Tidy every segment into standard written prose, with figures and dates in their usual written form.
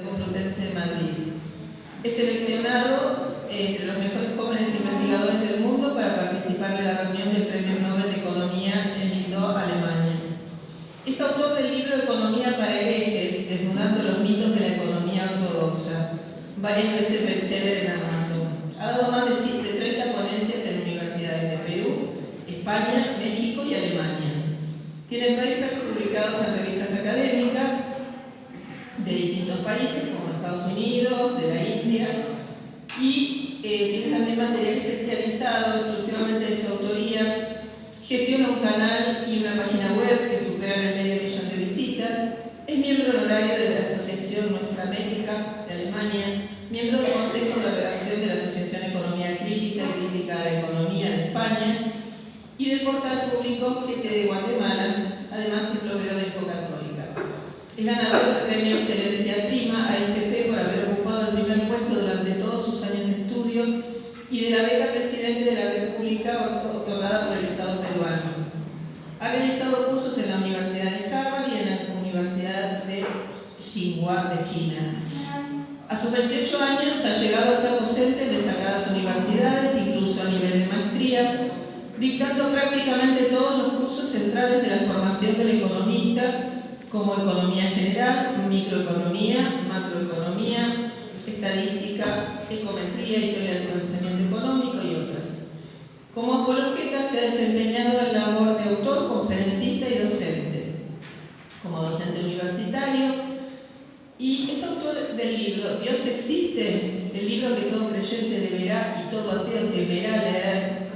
Complutense de Madrid. Es seleccionado entre los mejores jóvenes investigadores del mundo para participar de la reunión del Premio Nobel de Economía en Lindau, Alemania. Es autor del libro Economía para herejes, desnudando los mitos de la economía ortodoxa, varias veces bestseller en Amazon. Ha dado más de 30 ponencias en universidades de Perú, España, México y Alemania. Tiene papers publicados en revistas académicas de distintos países como Estados Unidos, de la India, y tiene también material especializado exclusivamente de su autoría. Gestiona un canal y una página web que superan el medio millón de visitas. Es miembro honorario de la Asociación Nuestra América de Alemania, miembro del Consejo de Redacción de la Asociación Economía Crítica y Crítica de la Economía de España y del portal público GT de Guatemala, además es bloguero de Infocatólica. Es ganador del Premio Excelencia Prima AFP por haber ocupado el primer puesto durante todos sus años de estudio y de la beca Presidente de la República otorgada por el Estado peruano. Ha realizado cursos en la Universidad de Harvard y en la Universidad de Tsinghua de China. A sus 28 años ha llegado a ser docente en destacadas universidades, incluso a nivel de maestría, dictando prácticamente todos los cursos centrales de la formación del economista, como economía general, microeconomía, macroeconomía, estadística, econometría, historia del pensamiento económico y otras. Como apologeta se ha desempeñado en labor de autor, conferencista y docente. Como docente universitario, y es autor del libro Dios existe, el libro que todo creyente deberá y todo ateo deberá leer.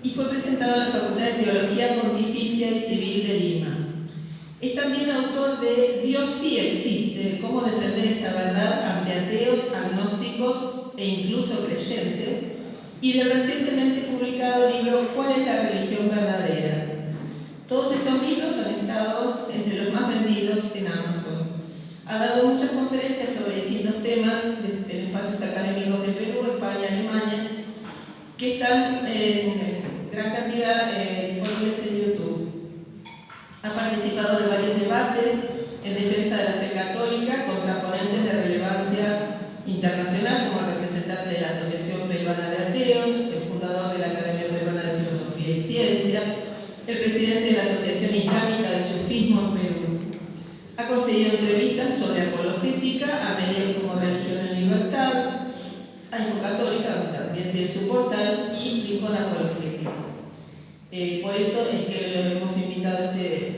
Y fue presentado en la Facultad de Teología Pontificia y Civil de Lima. Es también autor de Dios sí existe, cómo defender esta verdad ante ateos, agnósticos e incluso creyentes, y del recientemente publicado libro ¿Cuál es la religión verdadera? Todos estos libros han estado entre los más vendidos en Amazon. Ha dado muchas conferencias sobre distintos temas en espacios académicos de Perú, España y Alemania, que están en gran cantidad disponibles en YouTube. Ha participado de varios debates en defensa de la fe católica contra ponentes de relevancia internacional, como el representante de la Asociación Peruana de Ateos, el fundador de la Academia Peruana de Filosofía y Ciencia, el presidente de la Asociación Islámica de Sufismo en Perú. Ha concedido entrevistas sobre apologética a medios como Religión en Libertad, a Infocatólica, donde también tiene su portal, y Rincón Apologético. Por eso es que lo hemos invitado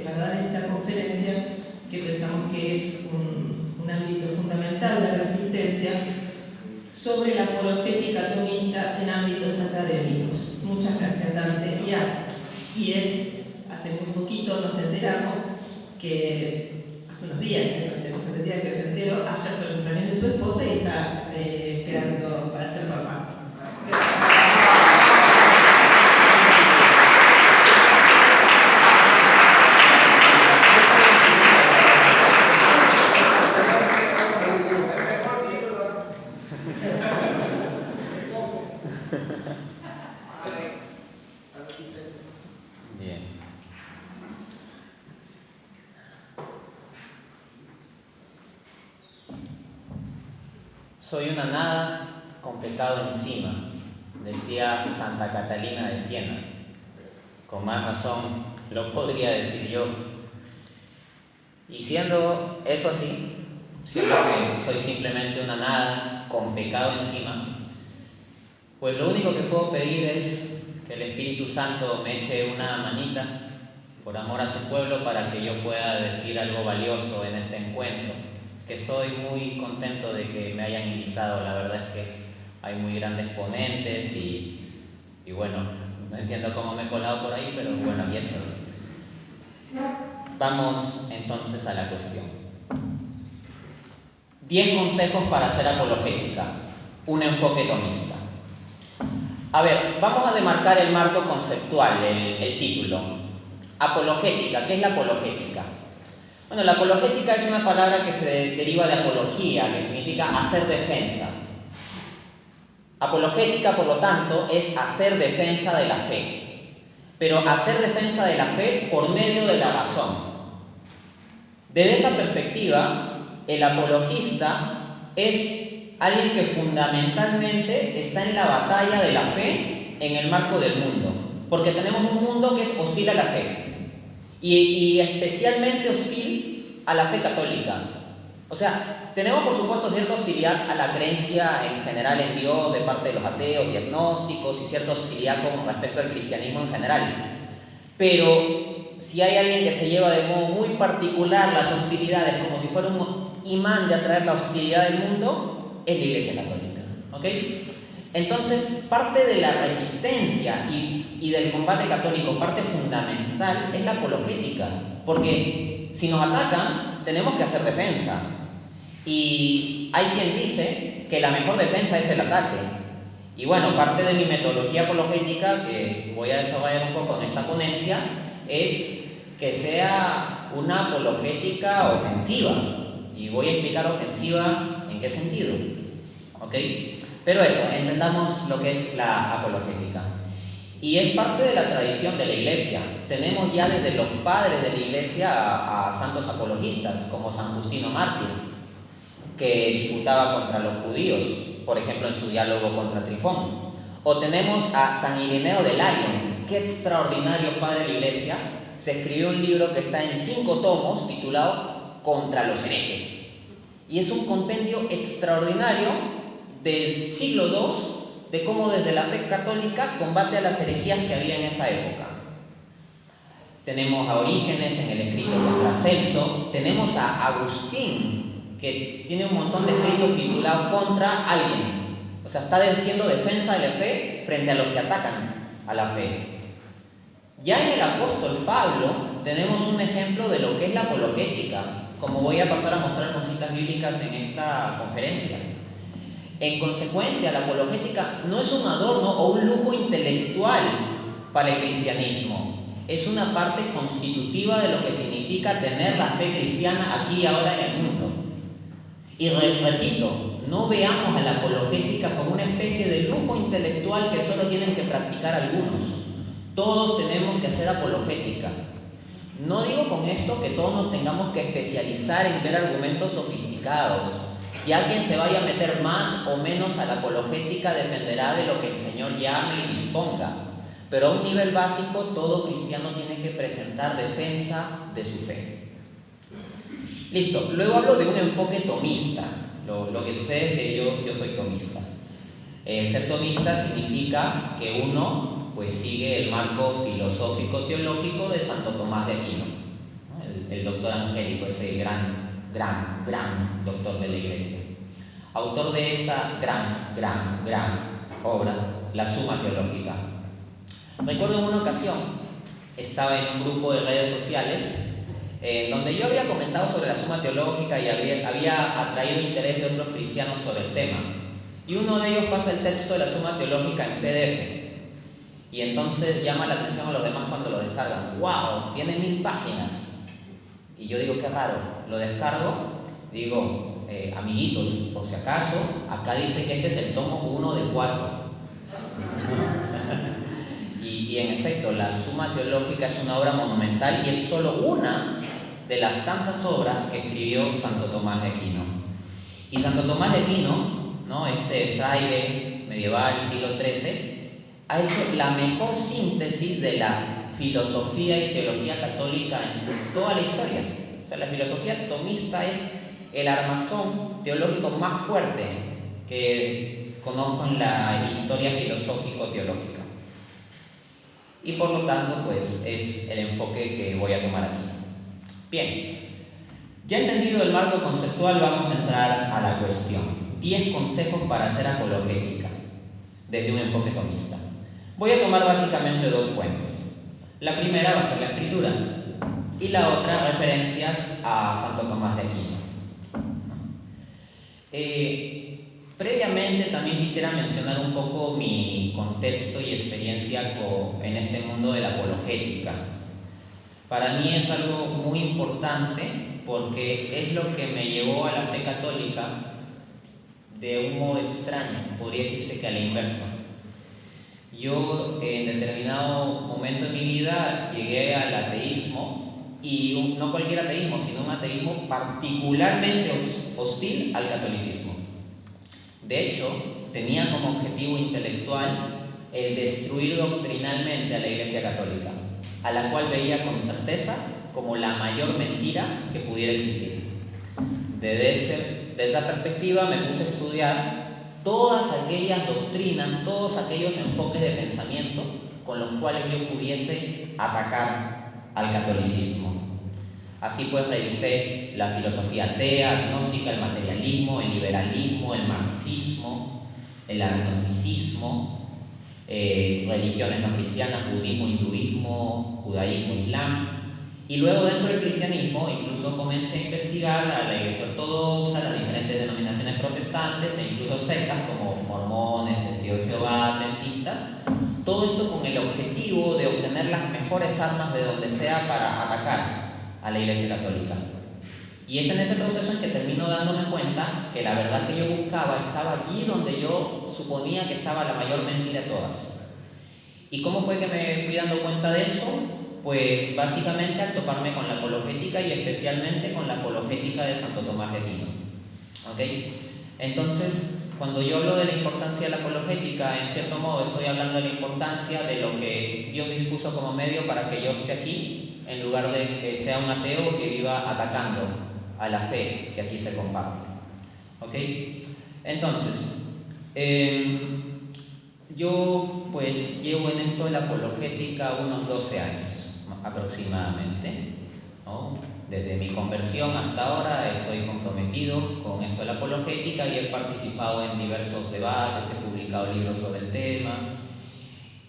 para dar esta conferencia, que pensamos que es un ámbito fundamental de resistencia sobre la apologética atomista en ámbitos académicos. Muchas gracias, Dante. Y hace muy poquito nos enteramos que, hace unos días, que se enteró, ayer fue el cumpleaños de su esposa y está esperando para ser papá. Bien. Soy una nada con pecado encima, decía Santa Catalina de Siena. Con más razón lo podría decir yo. Y siendo eso así, siendo que soy simplemente una nada con pecado encima, pues lo único que puedo pedir es que el Espíritu Santo me eche una manita por amor a su pueblo para que yo pueda decir algo valioso en este encuentro, que estoy muy contento de que me hayan invitado. La verdad es que hay muy grandes ponentes y bueno, no entiendo cómo me he colado por ahí, pero bueno, aquí estoy. Vamos entonces a la cuestión. 10 consejos para hacer apologética, un enfoque tomista. A ver, vamos a demarcar el marco conceptual, el título. Apologética, ¿qué es la apologética? Bueno, la apologética es una palabra que se deriva de apología, que significa hacer defensa. Apologética, por lo tanto, es hacer defensa de la fe, pero hacer defensa de la fe por medio de la razón. Desde esta perspectiva, el apologista es alguien que fundamentalmente está en la batalla de la fe en el marco del mundo, porque tenemos un mundo que es hostil a la fe y especialmente hostil a la fe católica. O sea, tenemos por supuesto cierta hostilidad a la creencia en general en Dios de parte de los ateos y agnósticos y cierta hostilidad con respecto al cristianismo en general. Pero si hay alguien que se lleva de modo muy particular las hostilidades como si fuera un imán de atraer la hostilidad del mundo, es la Iglesia Católica. ¿Ok? Entonces, parte de la resistencia y del combate católico, parte fundamental, es la apologética. Porque si nos atacan, tenemos que hacer defensa. Y hay quien dice que la mejor defensa es el ataque. Y bueno, parte de mi metodología apologética, que voy a desarrollar un poco en esta ponencia, es que sea una apologética ofensiva. Y voy a explicar ofensiva en qué sentido. ¿Ok? Pero eso, entendamos lo que es la apologética. Y es parte de la tradición de la Iglesia. Tenemos ya desde los padres de la Iglesia a santos apologistas, como San Justino Mártir, que disputaba contra los judíos, por ejemplo en su diálogo contra Trifón. O tenemos a San Ireneo de Lyon, qué extraordinario padre de la Iglesia. Se escribió un libro que está en 5 tomos titulado Contra los herejes. Y es un compendio extraordinario del siglo II, de cómo desde la fe católica combate a las herejías que había en esa época. Tenemos a Orígenes en el escrito contra Celso, tenemos a Agustín, que tiene un montón de escritos titulados contra alguien. O sea, está haciendo defensa de la fe frente a los que atacan a la fe. Ya en el apóstol Pablo tenemos un ejemplo de lo que es la apologética, como voy a pasar a mostrar con citas bíblicas en esta conferencia. En consecuencia, la apologética no es un adorno o un lujo intelectual para el cristianismo. Es una parte constitutiva de lo que significa tener la fe cristiana aquí y ahora en el mundo. Y repito, no veamos a la apologética como una especie de lujo intelectual que solo tienen que practicar algunos. Todos tenemos que hacer apologética. No digo con esto que todos nos tengamos que especializar en ver argumentos sofisticados. Ya quien se vaya a meter más o menos a la apologética dependerá de lo que el Señor llame y disponga. Pero a un nivel básico, todo cristiano tiene que presentar defensa de su fe. Listo, luego hablo de un enfoque tomista. Lo que sucede es que yo soy tomista. Ser tomista significa que uno pues sigue el marco filosófico-teológico de Santo Tomás de Aquino, ¿no? El doctor angélico, ese gran doctor de la Iglesia, autor de esa gran obra, la Suma Teológica. Recuerdo en una ocasión, estaba en un grupo de redes sociales donde yo había comentado sobre la Suma Teológica y había atraído interés de otros cristianos sobre el tema. Y uno de ellos pasa el texto de la Suma Teológica en PDF. Y entonces llama la atención a los demás cuando lo descargan. ¡Wow! Tiene 1000 páginas. Y yo digo, qué raro, lo descargo, digo, amiguitos, por si acaso, acá dice que este es el tomo 1 de 4. y en efecto, la Suma Teológica es una obra monumental y es solo una de las tantas obras que escribió Santo Tomás de Aquino. Y Santo Tomás de Aquino, ¿no? Este fraile medieval, siglo XIII, ha hecho la mejor síntesis de la filosofía y teología católica en toda la historia. O sea, la filosofía tomista es el armazón teológico más fuerte que conozco en la historia filosófico-teológica. Y por lo tanto, pues es el enfoque que voy a tomar aquí. Bien, ya entendido el marco conceptual, vamos a entrar a la cuestión. 10 consejos para hacer apologética desde un enfoque tomista. Voy a tomar básicamente 2 fuentes. La primera va a ser la Escritura y la otra referencias a Santo Tomás de Aquino. Previamente también quisiera mencionar un poco mi contexto y experiencia en este mundo de la apologética. Para mí es algo muy importante porque es lo que me llevó a la fe católica de un modo extraño, podría decirse que a la inversa. Yo en determinado momento de mi vida llegué al ateísmo y no cualquier ateísmo, sino un ateísmo particularmente hostil al catolicismo. De hecho, tenía como objetivo intelectual el destruir doctrinalmente a la Iglesia Católica, a la cual veía con certeza como la mayor mentira que pudiera existir. Desde esa perspectiva me puse a estudiar todas aquellas doctrinas, todos aquellos enfoques de pensamiento con los cuales yo pudiese atacar al catolicismo. Así pues revisé la filosofía atea, agnóstica, el materialismo, el liberalismo, el marxismo, el agnosticismo, religiones no cristianas, budismo, hinduismo, judaísmo, islam. Y luego dentro del cristianismo incluso comencé a investigar a la Iglesia Ortodoxa, las diferentes denominaciones protestantes e incluso sectas como mormones, testigos de Jehová, adventistas. Todo esto con el objetivo de obtener las mejores armas de donde sea para atacar a la Iglesia Católica. Y es en ese proceso en que termino dándome cuenta que la verdad que yo buscaba estaba allí donde yo suponía que estaba la mayor mentira de todas. ¿Y cómo fue que me fui dando cuenta de eso? Pues básicamente al toparme con la apologética y especialmente con la apologética de Santo Tomás de Aquino. ¿Okay? Entonces, cuando yo hablo de la importancia de la apologética, en cierto modo estoy hablando de la importancia de lo que Dios dispuso como medio para que yo esté aquí, en lugar de que sea un ateo que viva atacando a la fe que aquí se comparte. ¿Okay? Entonces, yo pues llevo en esto de la apologética unos 12 años aproximadamente, ¿no? Desde mi conversión hasta ahora estoy comprometido con esto de la apologética y he participado en diversos debates, he publicado libros sobre el tema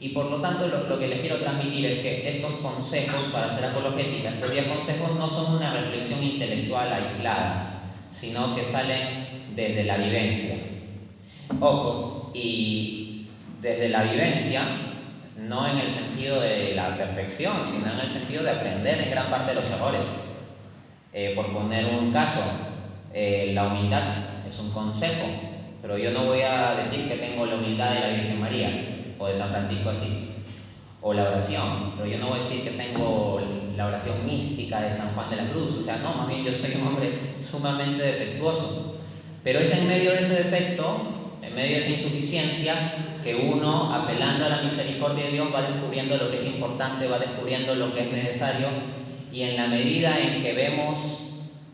y por lo tanto lo que les quiero transmitir es que estos consejos para hacer apologética, estos 10 consejos no son una reflexión intelectual aislada, sino que salen desde la vivencia. Ojo, y desde la vivencia, no en el sentido de la perfección, sino en el sentido de aprender en gran parte de los errores. Por poner un caso, la humildad es un consejo, pero yo no voy a decir que tengo la humildad de la Virgen María o de San Francisco de Asís, o la oración, pero yo no voy a decir que tengo la oración mística de San Juan de la Cruz, o sea, no, más bien yo soy un hombre sumamente defectuoso, pero es en medio de ese defecto, en medio de esa insuficiencia, que uno, apelando a la misericordia de Dios, va descubriendo lo que es importante, va descubriendo lo que es necesario, y en la medida en que vemos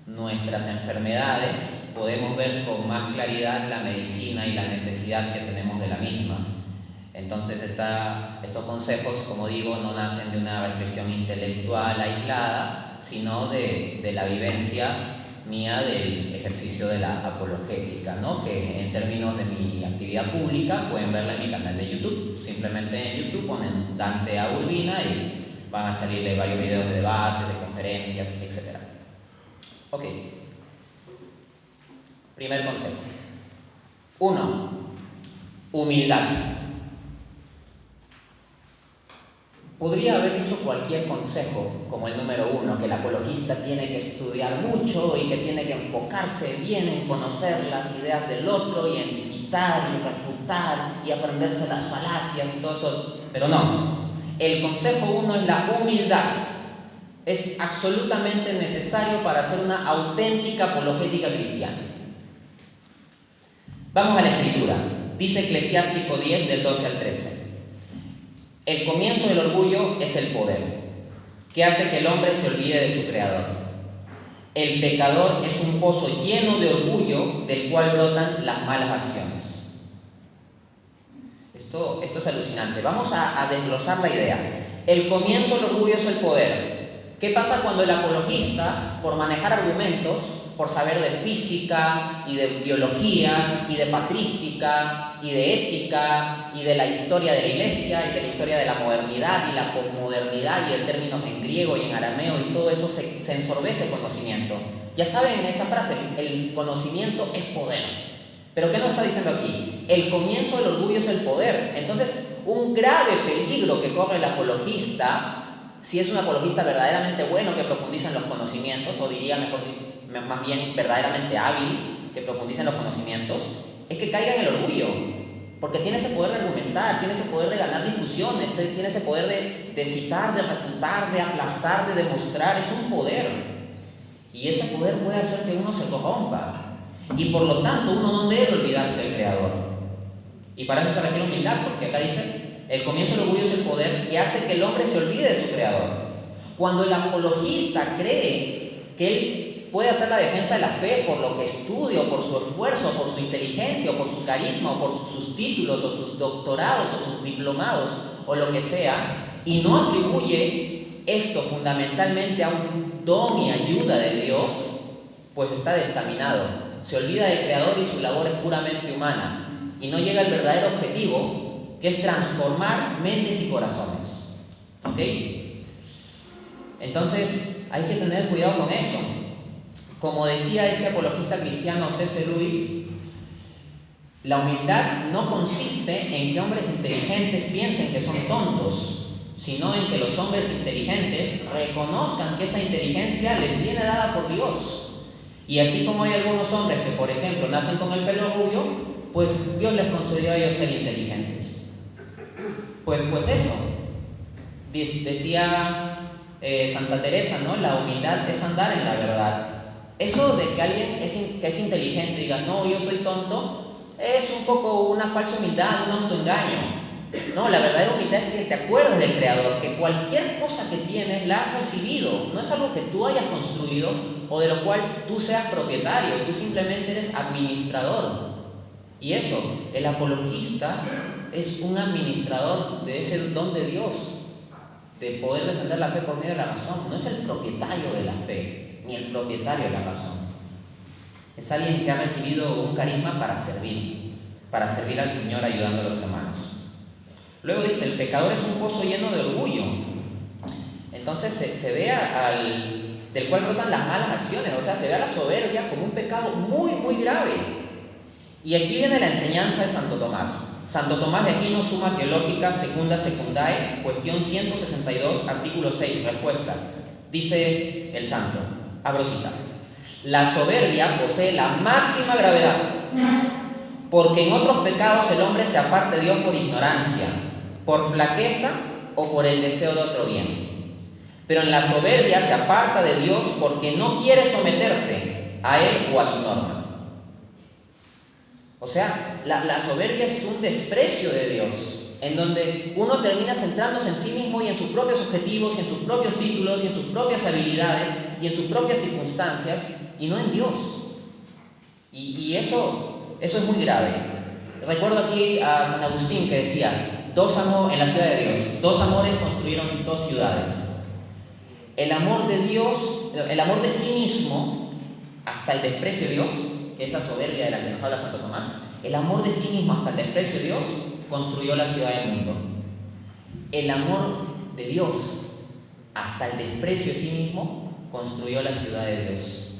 nuestras enfermedades, podemos ver con más claridad la medicina y la necesidad que tenemos de la misma. Entonces estos consejos, como digo, no nacen de una reflexión intelectual aislada, sino de la vivencia mía del ejercicio de la apologética, ¿no? Que en términos de mi actividad pública pueden verla en mi canal de YouTube. Simplemente en YouTube ponen Dante A. Urbina y van a salirle varios videos de debates, de conferencias, etc. Ok. Primer consejo. 1. Humildad. Podría haber dicho cualquier consejo, como el número 1, que el apologista tiene que estudiar mucho y que tiene que enfocarse bien en conocer las ideas del otro y en citar y refutar y aprenderse las falacias y todo eso, pero no. El consejo 1 es la humildad. Es absolutamente necesario para hacer una auténtica apologética cristiana. Vamos a la escritura. Dice Eclesiástico 10, del 12 al 13. El comienzo del orgullo es el poder, que hace que el hombre se olvide de su creador. El pecador es un pozo lleno de orgullo del cual brotan las malas acciones. Esto es alucinante. Vamos a desglosar la idea. El comienzo del orgullo es el poder. ¿Qué pasa cuando el apologista, por manejar argumentos, por saber de física y de biología y de patrística y de ética y de la historia de la iglesia y de la historia de la modernidad y la posmodernidad y de términos en griego y en arameo y todo eso se ensorbece conocimiento? Ya saben esa frase, el conocimiento es poder. ¿Pero qué nos está diciendo aquí? El comienzo del orgullo es el poder. Entonces, un grave peligro que corre el apologista, si es un apologista verdaderamente bueno que profundiza en los conocimientos, o diría más bien verdaderamente hábil que profundiza en los conocimientos, es que caiga en el orgullo. Porque tiene ese poder de argumentar, tiene ese poder de ganar discusiones, tiene ese poder de citar, de refutar, de aplastar, de demostrar. Es un poder. Y ese poder puede hacer que uno se corrompa. Y por lo tanto uno no debe olvidarse del Creador. Y para eso se requiere humildad, porque acá dice, el comienzo del orgullo es el poder que hace que el hombre se olvide de su Creador. Cuando el apologista cree que él puede hacer la defensa de la fe por lo que estudia, o por su esfuerzo, o por su inteligencia, o por su carisma, o por sus títulos, o sus doctorados, o sus diplomados, o lo que sea, y no atribuye esto fundamentalmente a un don y ayuda de Dios, pues está destaminado. Se olvida del Creador y su labor es puramente humana, y no llega al verdadero objetivo, que es transformar mentes y corazones. ¿Ok? Entonces, hay que tener cuidado con eso. Como decía este apologista cristiano C.S. Lewis, la humildad no consiste en que hombres inteligentes piensen que son tontos, sino en que los hombres inteligentes reconozcan que esa inteligencia les viene dada por Dios. Y así como hay algunos hombres que, por ejemplo, nacen con el pelo rubio, pues Dios les concedió a ellos ser inteligentes. Pues eso. Decía Santa Teresa, ¿no? La humildad es andar en la verdad. Eso de que alguien que es inteligente diga, no, yo soy tonto, es un poco una falsa humildad, un autoengaño. No, la verdadera humildad es que te acuerdes del Creador, que cualquier cosa que tienes la has recibido, no es algo que tú hayas construido o de lo cual tú seas propietario, tú simplemente eres administrador. Y eso, el apologista es un administrador de ese don de Dios, de poder defender la fe por medio de la razón. No es el propietario de la fe, ni el propietario de la razón. Es alguien que ha recibido un carisma para servir al Señor ayudando a los hermanos. Luego dice, el pecador es un pozo lleno de orgullo. Entonces se ve del cual brotan las malas acciones, o sea, se ve a la soberbia como un pecado muy, muy grave. Y aquí viene la enseñanza de Santo Tomás. Santo Tomás de Aquino, Summa Theologica Secunda Secundae, cuestión 162, artículo 6, respuesta. Dice el santo, abro cita: la soberbia posee la máxima gravedad, porque en otros pecados el hombre se aparta de Dios por ignorancia, por flaqueza o por el deseo de otro bien. Pero en la soberbia se aparta de Dios porque no quiere someterse a Él o a su norma. O sea, la soberbia es un desprecio de Dios, en donde uno termina centrándose en sí mismo y en sus propios objetivos, y en sus propios títulos, y en sus propias habilidades, y en sus propias circunstancias, y no en Dios. Y eso es muy grave. Recuerdo aquí a San Agustín que decía, en la ciudad de Dios, 2 amores construyeron 2 ciudades. El amor de Dios, el amor de sí mismo, hasta el desprecio de Dios, que es la soberbia de la que nos habla Santo Tomás, el amor de sí mismo hasta el desprecio de Dios construyó la ciudad del mundo. El amor de Dios hasta el desprecio de sí mismo construyó la ciudad de Dios.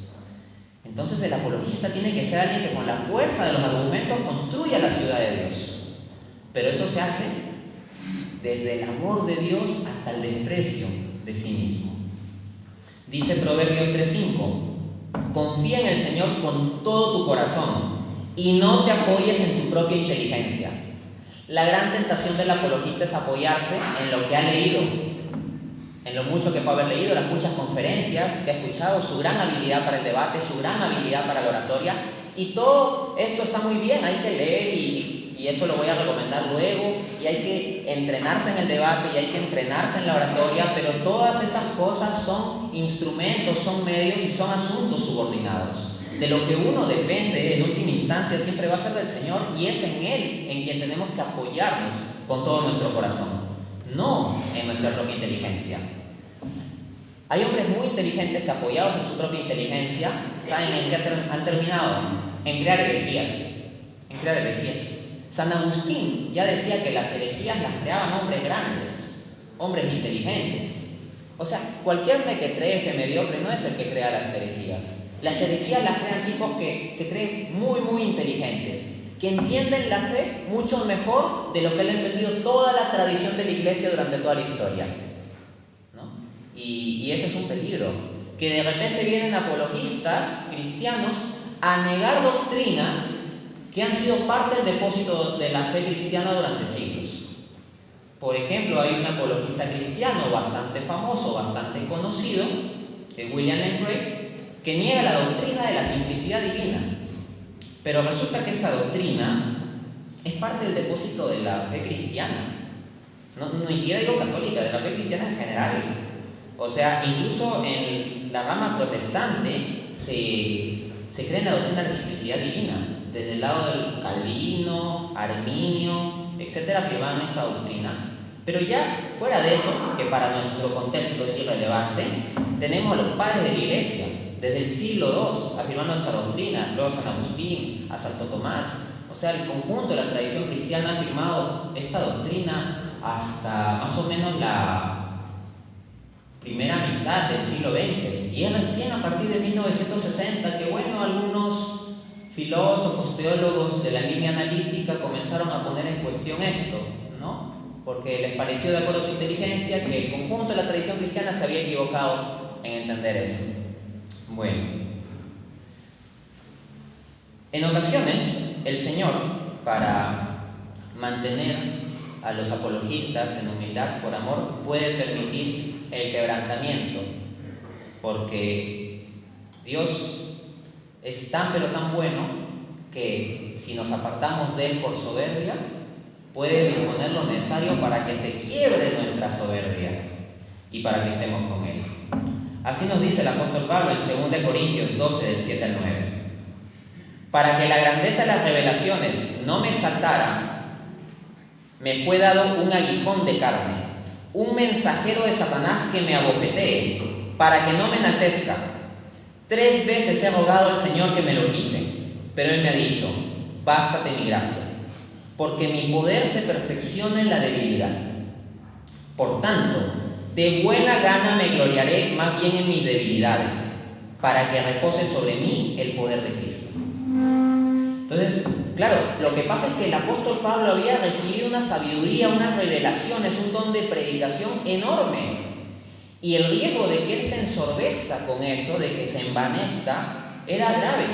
Entonces el apologista tiene que ser alguien que con la fuerza de los argumentos construya la ciudad de Dios. Pero eso se hace desde el amor de Dios hasta el desprecio de sí mismo. Dice Proverbios 3:5: confía en el Señor con todo tu corazón y no te apoyes en tu propia inteligencia. La gran tentación del apologista es apoyarse en lo que ha leído, en lo mucho que puede haber leído, las muchas conferencias que ha escuchado, su gran habilidad para el debate, su gran habilidad para la oratoria. Y todo esto está muy bien, hay que leer y eso lo voy a recomendar luego, y hay que entrenarse en el debate y hay que entrenarse en la oratoria, pero todas esas cosas son instrumentos, son medios y son asuntos subordinados. De lo que uno depende en última instancia siempre va a ser del Señor, y es en Él en quien tenemos que apoyarnos con todo nuestro corazón, no en nuestra propia inteligencia. Hay hombres muy inteligentes que, apoyados en su propia inteligencia, ¿saben en qué han terminado? En crear herejías. San Agustín ya decía que las herejías las creaban hombres grandes, hombres inteligentes. O sea, cualquier mequetrefe mediocre no es el que crea las herejías. Las herejías las crean tipos que se creen muy, muy inteligentes, que entienden la fe mucho mejor de lo que han entendido toda la tradición de la Iglesia durante toda la historia, ¿no? Y ese es un peligro, que de repente vienen apologistas cristianos a negar doctrinas que han sido parte del depósito de la fe cristiana durante siglos. Por ejemplo, hay un apologista cristiano bastante famoso, bastante conocido, William Lane Craig, que niega la doctrina de la simplicidad divina. Pero resulta que esta doctrina es parte del depósito de la fe cristiana. No, ni siquiera digo católica, de la fe cristiana en general. O sea, incluso en la rama protestante se cree en la doctrina de la simplicidad divina. Desde el lado del Calvino, Arminio, etcétera, afirmaban esta doctrina. Pero ya fuera de eso, que para nuestro contexto es irrelevante, tenemos a los padres de la Iglesia, desde el siglo II, afirmando esta doctrina, luego San Agustín, a Santo Tomás. O sea, el conjunto de la tradición cristiana ha afirmado esta doctrina hasta más o menos la primera mitad del siglo XX. Y es recién a partir de 1960 que, bueno, algunos filósofos, teólogos de la línea analítica comenzaron a poner en cuestión esto, ¿no? Porque les pareció, de acuerdo a su inteligencia, que el conjunto de la tradición cristiana se había equivocado en entender eso. Bueno, en ocasiones el Señor, para mantener a los apologistas en humildad por amor, puede permitir el quebrantamiento, porque Dios es tan pero tan bueno que si nos apartamos de Él por soberbia, puede disponer lo necesario para que se quiebre nuestra soberbia y para que estemos con Él. Así nos dice el apóstol Pablo en 2 Corintios 12, del 7 al 9. Para que la grandeza de las revelaciones no me exaltara, me fue dado un aguijón de carne, un mensajero de Satanás que me abofetee, para que no me enaltezca. 3 veces he rogado al Señor que me lo quite, pero Él me ha dicho: bástate mi gracia, porque mi poder se perfecciona en la debilidad. Por tanto, de buena gana me gloriaré más bien en mis debilidades, para que repose sobre mí el poder de Cristo. Entonces, claro, lo que pasa es que el apóstol Pablo había recibido una sabiduría, unas revelaciones, un don de predicación enorme. Y el riesgo de que él se ensorbezca con eso, de que se envanezca, era grave.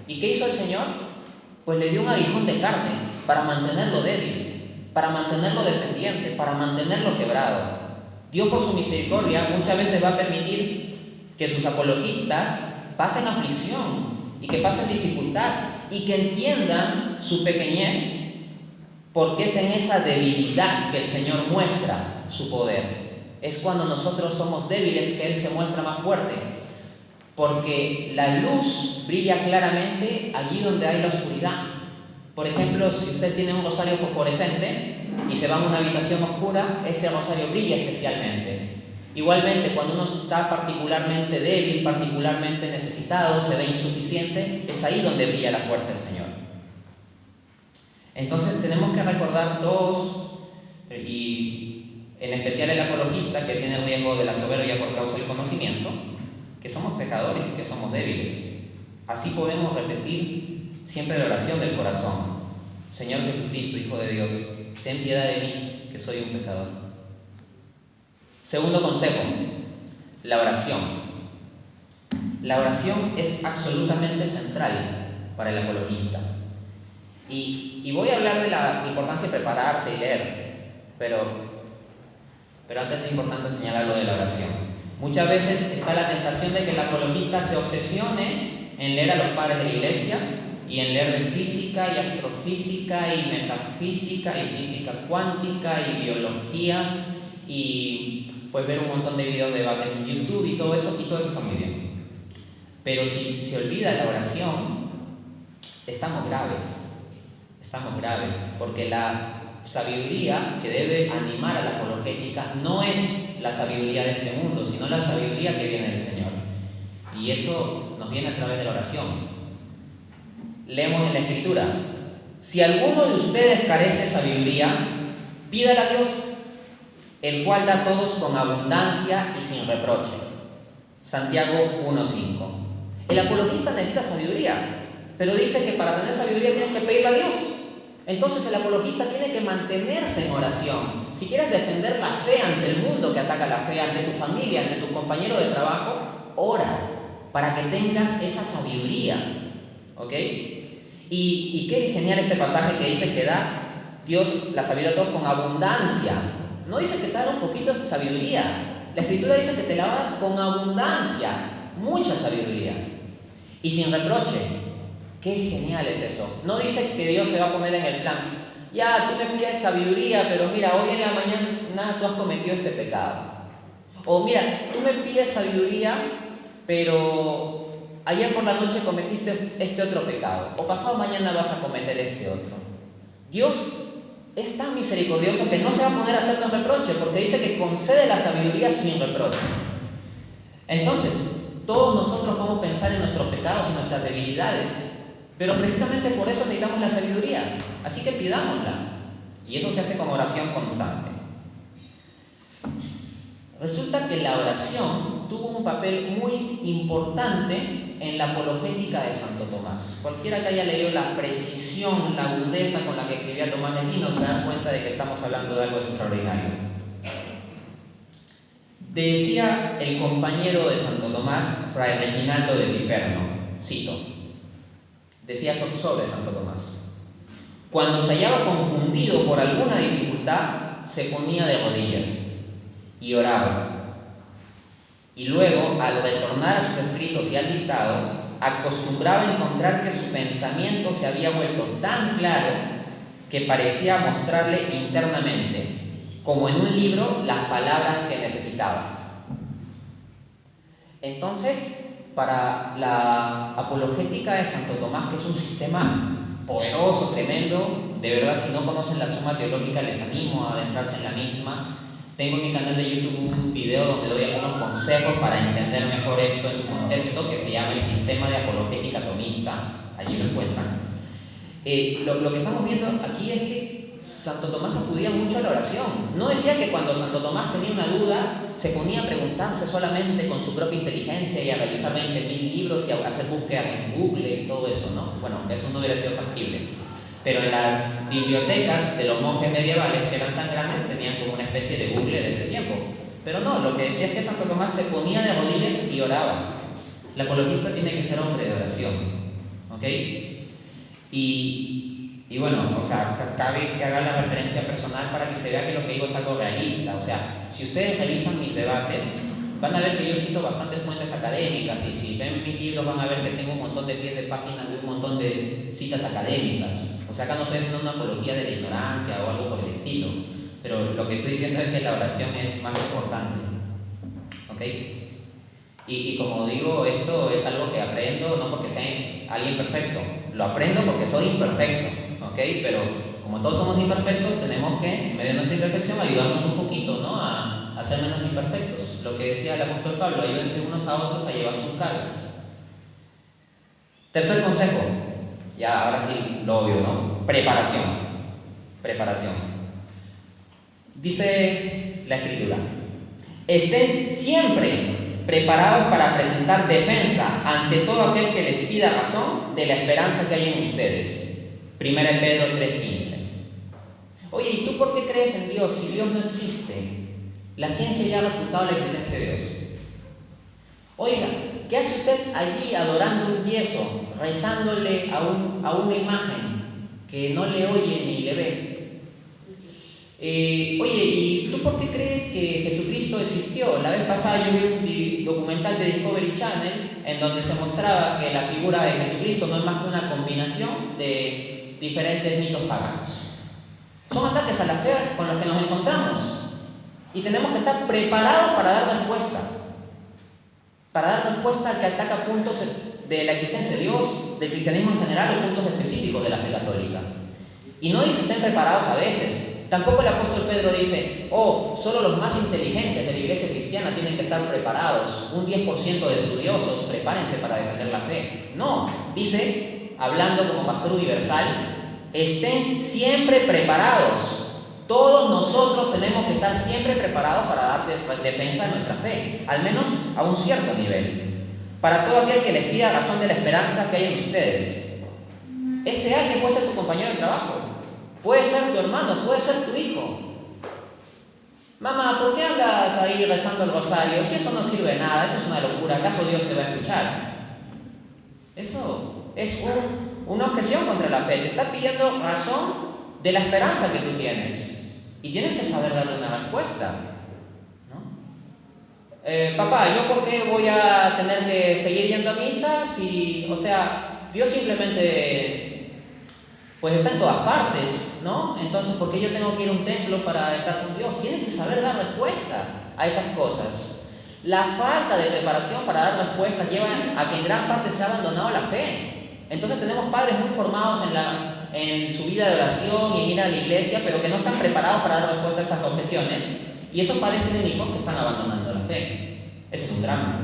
¿Y qué hizo el Señor? Pues le dio un aguijón de carne para mantenerlo débil, para mantenerlo dependiente, para mantenerlo quebrado. Dios, por su misericordia, muchas veces va a permitir que sus apologistas pasen aflicción y que pasen dificultad y que entiendan su pequeñez, porque es en esa debilidad que el Señor muestra su poder. Es cuando nosotros somos débiles que Él se muestra más fuerte, porque la luz brilla claramente allí donde hay la oscuridad. Por ejemplo, si usted tiene un rosario fosforescente y se va a una habitación oscura, ese rosario brilla especialmente. Igualmente, cuando uno está particularmente débil, particularmente necesitado, se ve insuficiente, es ahí donde brilla la fuerza del Señor. Entonces tenemos que recordar todos, y en especial el apologista, que tiene el riesgo de la soberbia por causa del conocimiento, que somos pecadores y que somos débiles. Así podemos repetir siempre la oración del corazón: Señor Jesucristo, Hijo de Dios, ten piedad de mí, que soy un pecador. Segundo consejo, la oración. La oración es absolutamente central para el apologista. Y voy a hablar de la importancia de prepararse y leer, pero antes es importante señalar lo de la oración. Muchas veces está la tentación de que el apologista se obsesione en leer a los padres de la Iglesia y en leer de física y astrofísica y metafísica y física cuántica y biología y pues ver un montón de videos de debate en YouTube y todo eso está muy bien. Pero si se olvida la oración, estamos graves, porque la sabiduría que debe animar a la apologética no es la sabiduría de este mundo, sino la sabiduría que viene del Señor. Y eso nos viene a través de la oración. Leemos en la Escritura: si alguno de ustedes carece de sabiduría, pídala a Dios, el cual da a todos con abundancia y sin reproche. Santiago 1:5. El apologista necesita sabiduría, pero dice que para tener sabiduría tienes que pedirle a Dios. Entonces el apologista tiene que mantenerse en oración. Si quieres defender la fe ante el mundo que ataca la fe, ante tu familia, ante tu compañero de trabajo, ora para que tengas esa sabiduría, ¿ok? Y qué genial este pasaje que dice que da Dios la sabiduría a todos con abundancia. No dice que te da un poquito de sabiduría. La Escritura dice que te la va a dar con abundancia, mucha sabiduría. Y sin reproche. Qué genial es eso. No dice que Dios se va a poner en el plan. Ya, tú me pides sabiduría, pero mira, hoy en la mañana tú has cometido este pecado. O mira, tú me pides sabiduría, pero ayer por la noche cometiste este otro pecado. O pasado mañana vas a cometer este otro. Dios es tan misericordioso que no se va a poner a hacernos reproche, porque dice que concede la sabiduría sin reproche. Entonces, todos nosotros podemos pensar en nuestros pecados y nuestras debilidades, pero precisamente por eso necesitamos la sabiduría. Así que pidámosla. Y eso se hace con oración constante. Resulta que la oración tuvo un papel muy importante en la apologética de Santo Tomás. Cualquiera que haya leído la precisión, la agudeza con la que escribía Tomás de Aquino se da cuenta de que estamos hablando de algo extraordinario. Decía el compañero de Santo Tomás, Fray Reginaldo de Piperno, cito, decía sobre Santo Tomás: cuando se hallaba confundido por alguna dificultad, se ponía de rodillas y oraba. Y luego, al retornar a sus escritos y al dictado, acostumbraba a encontrar que su pensamiento se había vuelto tan claro que parecía mostrarle internamente, como en un libro, las palabras que necesitaba. Entonces, para la apologética de Santo Tomás, que es un sistema poderoso, tremendo, de verdad, si no conocen la Suma Teológica, les animo a adentrarse en la misma. Tengo en mi canal de YouTube un video donde doy algunos consejos para entender mejor esto en su contexto, que se llama el Sistema de Apologética Tomista. Allí lo encuentran. Lo que estamos viendo aquí es que Santo Tomás acudía mucho a la oración. No decía que cuando Santo Tomás tenía una duda se ponía a preguntarse solamente con su propia inteligencia y a revisar 20.000 libros y a hacer búsquedas en Google y todo eso, ¿no? Bueno, eso no hubiera sido factible. Pero en las bibliotecas de los monjes medievales, que eran tan grandes, tenían como una especie de Google de ese tiempo. Pero no, lo que decía es que Santo Tomás se ponía de rodillas y oraba. El apologista tiene que ser hombre de oración, ¿ok? Y bueno, o sea, cabe que haga la referencia personal para que se vea que lo que digo es algo realista. O sea, si ustedes revisan mis debates, van a ver que yo cito bastantes fuentes académicas, y si ven mis libros van a ver que tengo un montón de pies de páginas de un montón de citas académicas. O sea, acá no estoy haciendo una apología de la ignorancia o algo por el estilo, pero lo que estoy diciendo es que la oración es más importante, ¿ok? Y como digo, esto es algo que aprendo no porque sea alguien perfecto, lo aprendo porque soy imperfecto, ¿ok? Pero como todos somos imperfectos, tenemos que, en medio de nuestra imperfección, ayudarnos un poquito, ¿no? A ser menos imperfectos. Lo que decía el apóstol Pablo, ayúdense unos a otros a llevar sus cargas. Tercer consejo, ya ahora sí lo obvio, ¿no? Preparación. Dice la Escritura: estén siempre preparados para presentar defensa ante todo aquel que les pida razón de la esperanza que hay en ustedes. 1 Pedro 3:15. Oye, ¿y tú por qué crees en Dios si Dios no existe? La ciencia ya ha refutado la existencia de Dios. Oiga, ¿qué hace usted allí adorando un yeso, rezándole a una imagen que no le oye ni le ve? Oye, ¿y tú por qué crees que Jesucristo existió? La vez pasada yo vi un documental de Discovery Channel en donde se mostraba que la figura de Jesucristo no es más que una combinación de diferentes mitos paganos. Son ataques a la fe con los que nos encontramos y tenemos que estar preparados para dar respuesta. Para dar respuesta al que ataca puntos de la existencia de Dios, del cristianismo en general o puntos específicos de la fe católica. Y no dice estén preparados a veces. Tampoco el apóstol Pedro dice, solo los más inteligentes de la iglesia cristiana tienen que estar preparados. Un 10% de estudiosos, prepárense para defender la fe. No, dice, hablando como pastor universal, estén siempre preparados. Todos nosotros tenemos que estar siempre preparados para dar defensa de nuestra fe, al menos a un cierto nivel. Para todo aquel que les pida razón de la esperanza que hay en ustedes. Ese alguien puede ser tu compañero de trabajo, puede ser tu hermano, puede ser tu hijo. Mamá, ¿por qué andas ahí rezando el rosario? Si eso no sirve de nada, eso es una locura, ¿acaso Dios te va a escuchar? Eso es una objeción contra la fe. Te está pidiendo razón de la esperanza que tú tienes. Y tienes que saber darle una respuesta, ¿no? Papá, ¿yo por qué voy a tener que seguir yendo a misa si, o sea, Dios simplemente, pues está en todas partes, ¿no? Entonces, ¿por qué yo tengo que ir a un templo para estar con Dios? Tienes que saber dar respuesta a esas cosas. La falta de preparación para dar respuestas lleva a que en gran parte se ha abandonado la fe. Entonces tenemos padres muy formados en su vida de oración y en ir a la iglesia, pero que no están preparados para dar respuesta a esas objeciones. Y esos padres tienen hijos que están abandonando la fe. Ese es un drama.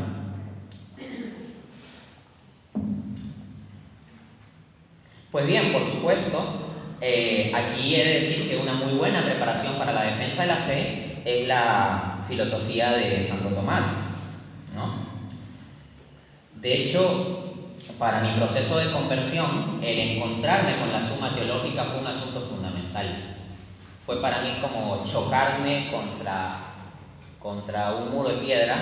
Pues bien, por supuesto, aquí he de decir que una muy buena preparación para la defensa de la fe es la filosofía de Santo Tomás, ¿no? De hecho, para mi proceso de conversión, el encontrarme con la Suma Teológica fue un asunto fundamental. Fue para mí como chocarme contra un muro de piedra,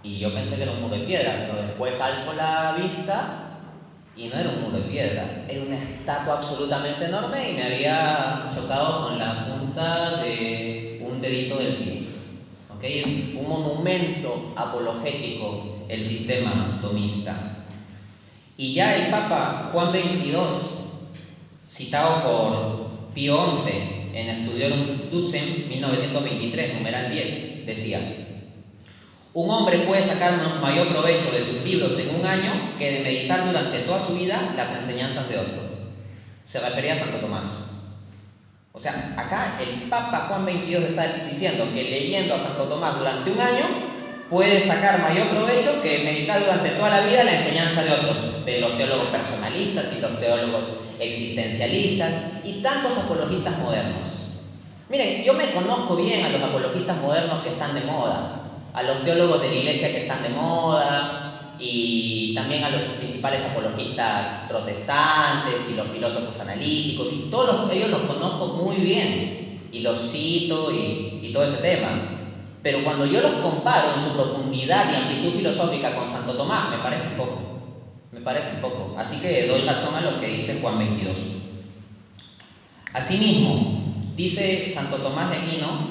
y yo pensé que era un muro de piedra, pero después alzo la vista y no era un muro de piedra, era una estatua absolutamente enorme y me había chocado con la punta de un dedito del pie. ¿Okay? Un monumento apologético, el sistema tomista. Y ya el Papa Juan XXII, citado por Pío XI en Studiorum Ducem 1923, numeral 10, decía: un hombre puede sacar un mayor provecho de sus libros en un año que de meditar durante toda su vida las enseñanzas de otro. Se refería a Santo Tomás. O sea, acá el Papa Juan XXII está diciendo que leyendo a Santo Tomás durante un año puede sacar mayor provecho que meditar durante toda la vida la enseñanza de otros, de los teólogos personalistas y los teólogos existencialistas y tantos apologistas modernos. Miren, yo me conozco bien a los apologistas modernos que están de moda, a los teólogos de la iglesia que están de moda y también a los principales apologistas protestantes y los filósofos analíticos, y todos ellos los conozco muy bien y los cito y todo ese tema. Pero cuando yo los comparo en su profundidad y amplitud filosófica con Santo Tomás, me parece poco. Así que doy razón a lo que dice Juan XXII. Asimismo, dice Santo Tomás de Aquino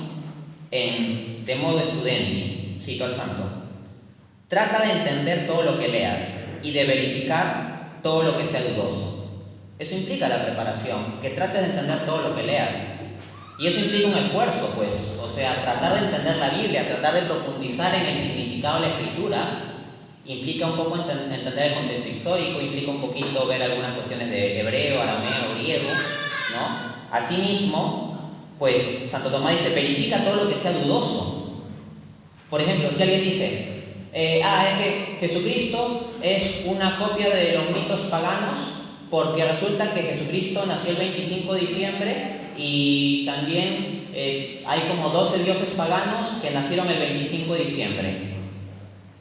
en De Modo Studendi, cito al santo: trata de entender todo lo que leas y de verificar todo lo que sea dudoso. Eso implica la preparación, que trates de entender todo lo que leas. Y eso implica un esfuerzo, pues, o sea, tratar de entender la Biblia, tratar de profundizar en el significado de la Escritura, implica un poco entender el contexto histórico, implica un poquito ver algunas cuestiones de hebreo, arameo, griego, ¿no? Asimismo, pues, Santo Tomás dice, verifica todo lo que sea dudoso. Por ejemplo, si alguien dice, es que Jesucristo es una copia de los mitos paganos, porque resulta que Jesucristo nació el 25 de diciembre y también hay como 12 dioses paganos que nacieron el 25 de diciembre.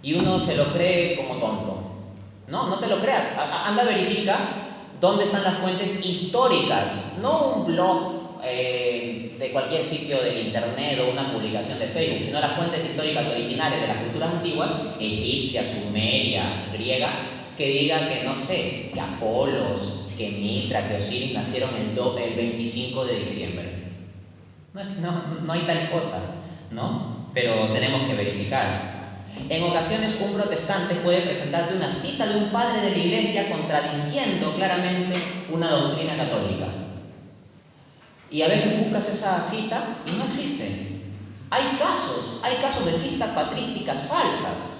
Y uno se lo cree como tonto. No te lo creas. Anda, verifica dónde están las fuentes históricas, no un blog de cualquier sitio del internet o una publicación de Facebook, sino las fuentes históricas originales de las culturas antiguas, egipcia, sumeria, griega, que diga que, no sé, que Apolos, que Mitra, que Osiris nacieron el 25 de diciembre. No hay tal cosa, ¿no? Pero tenemos que verificar. En ocasiones un protestante puede presentarte una cita de un padre de la iglesia contradiciendo claramente una doctrina católica. Y a veces buscas esa cita y no existe. Hay casos de citas patrísticas falsas.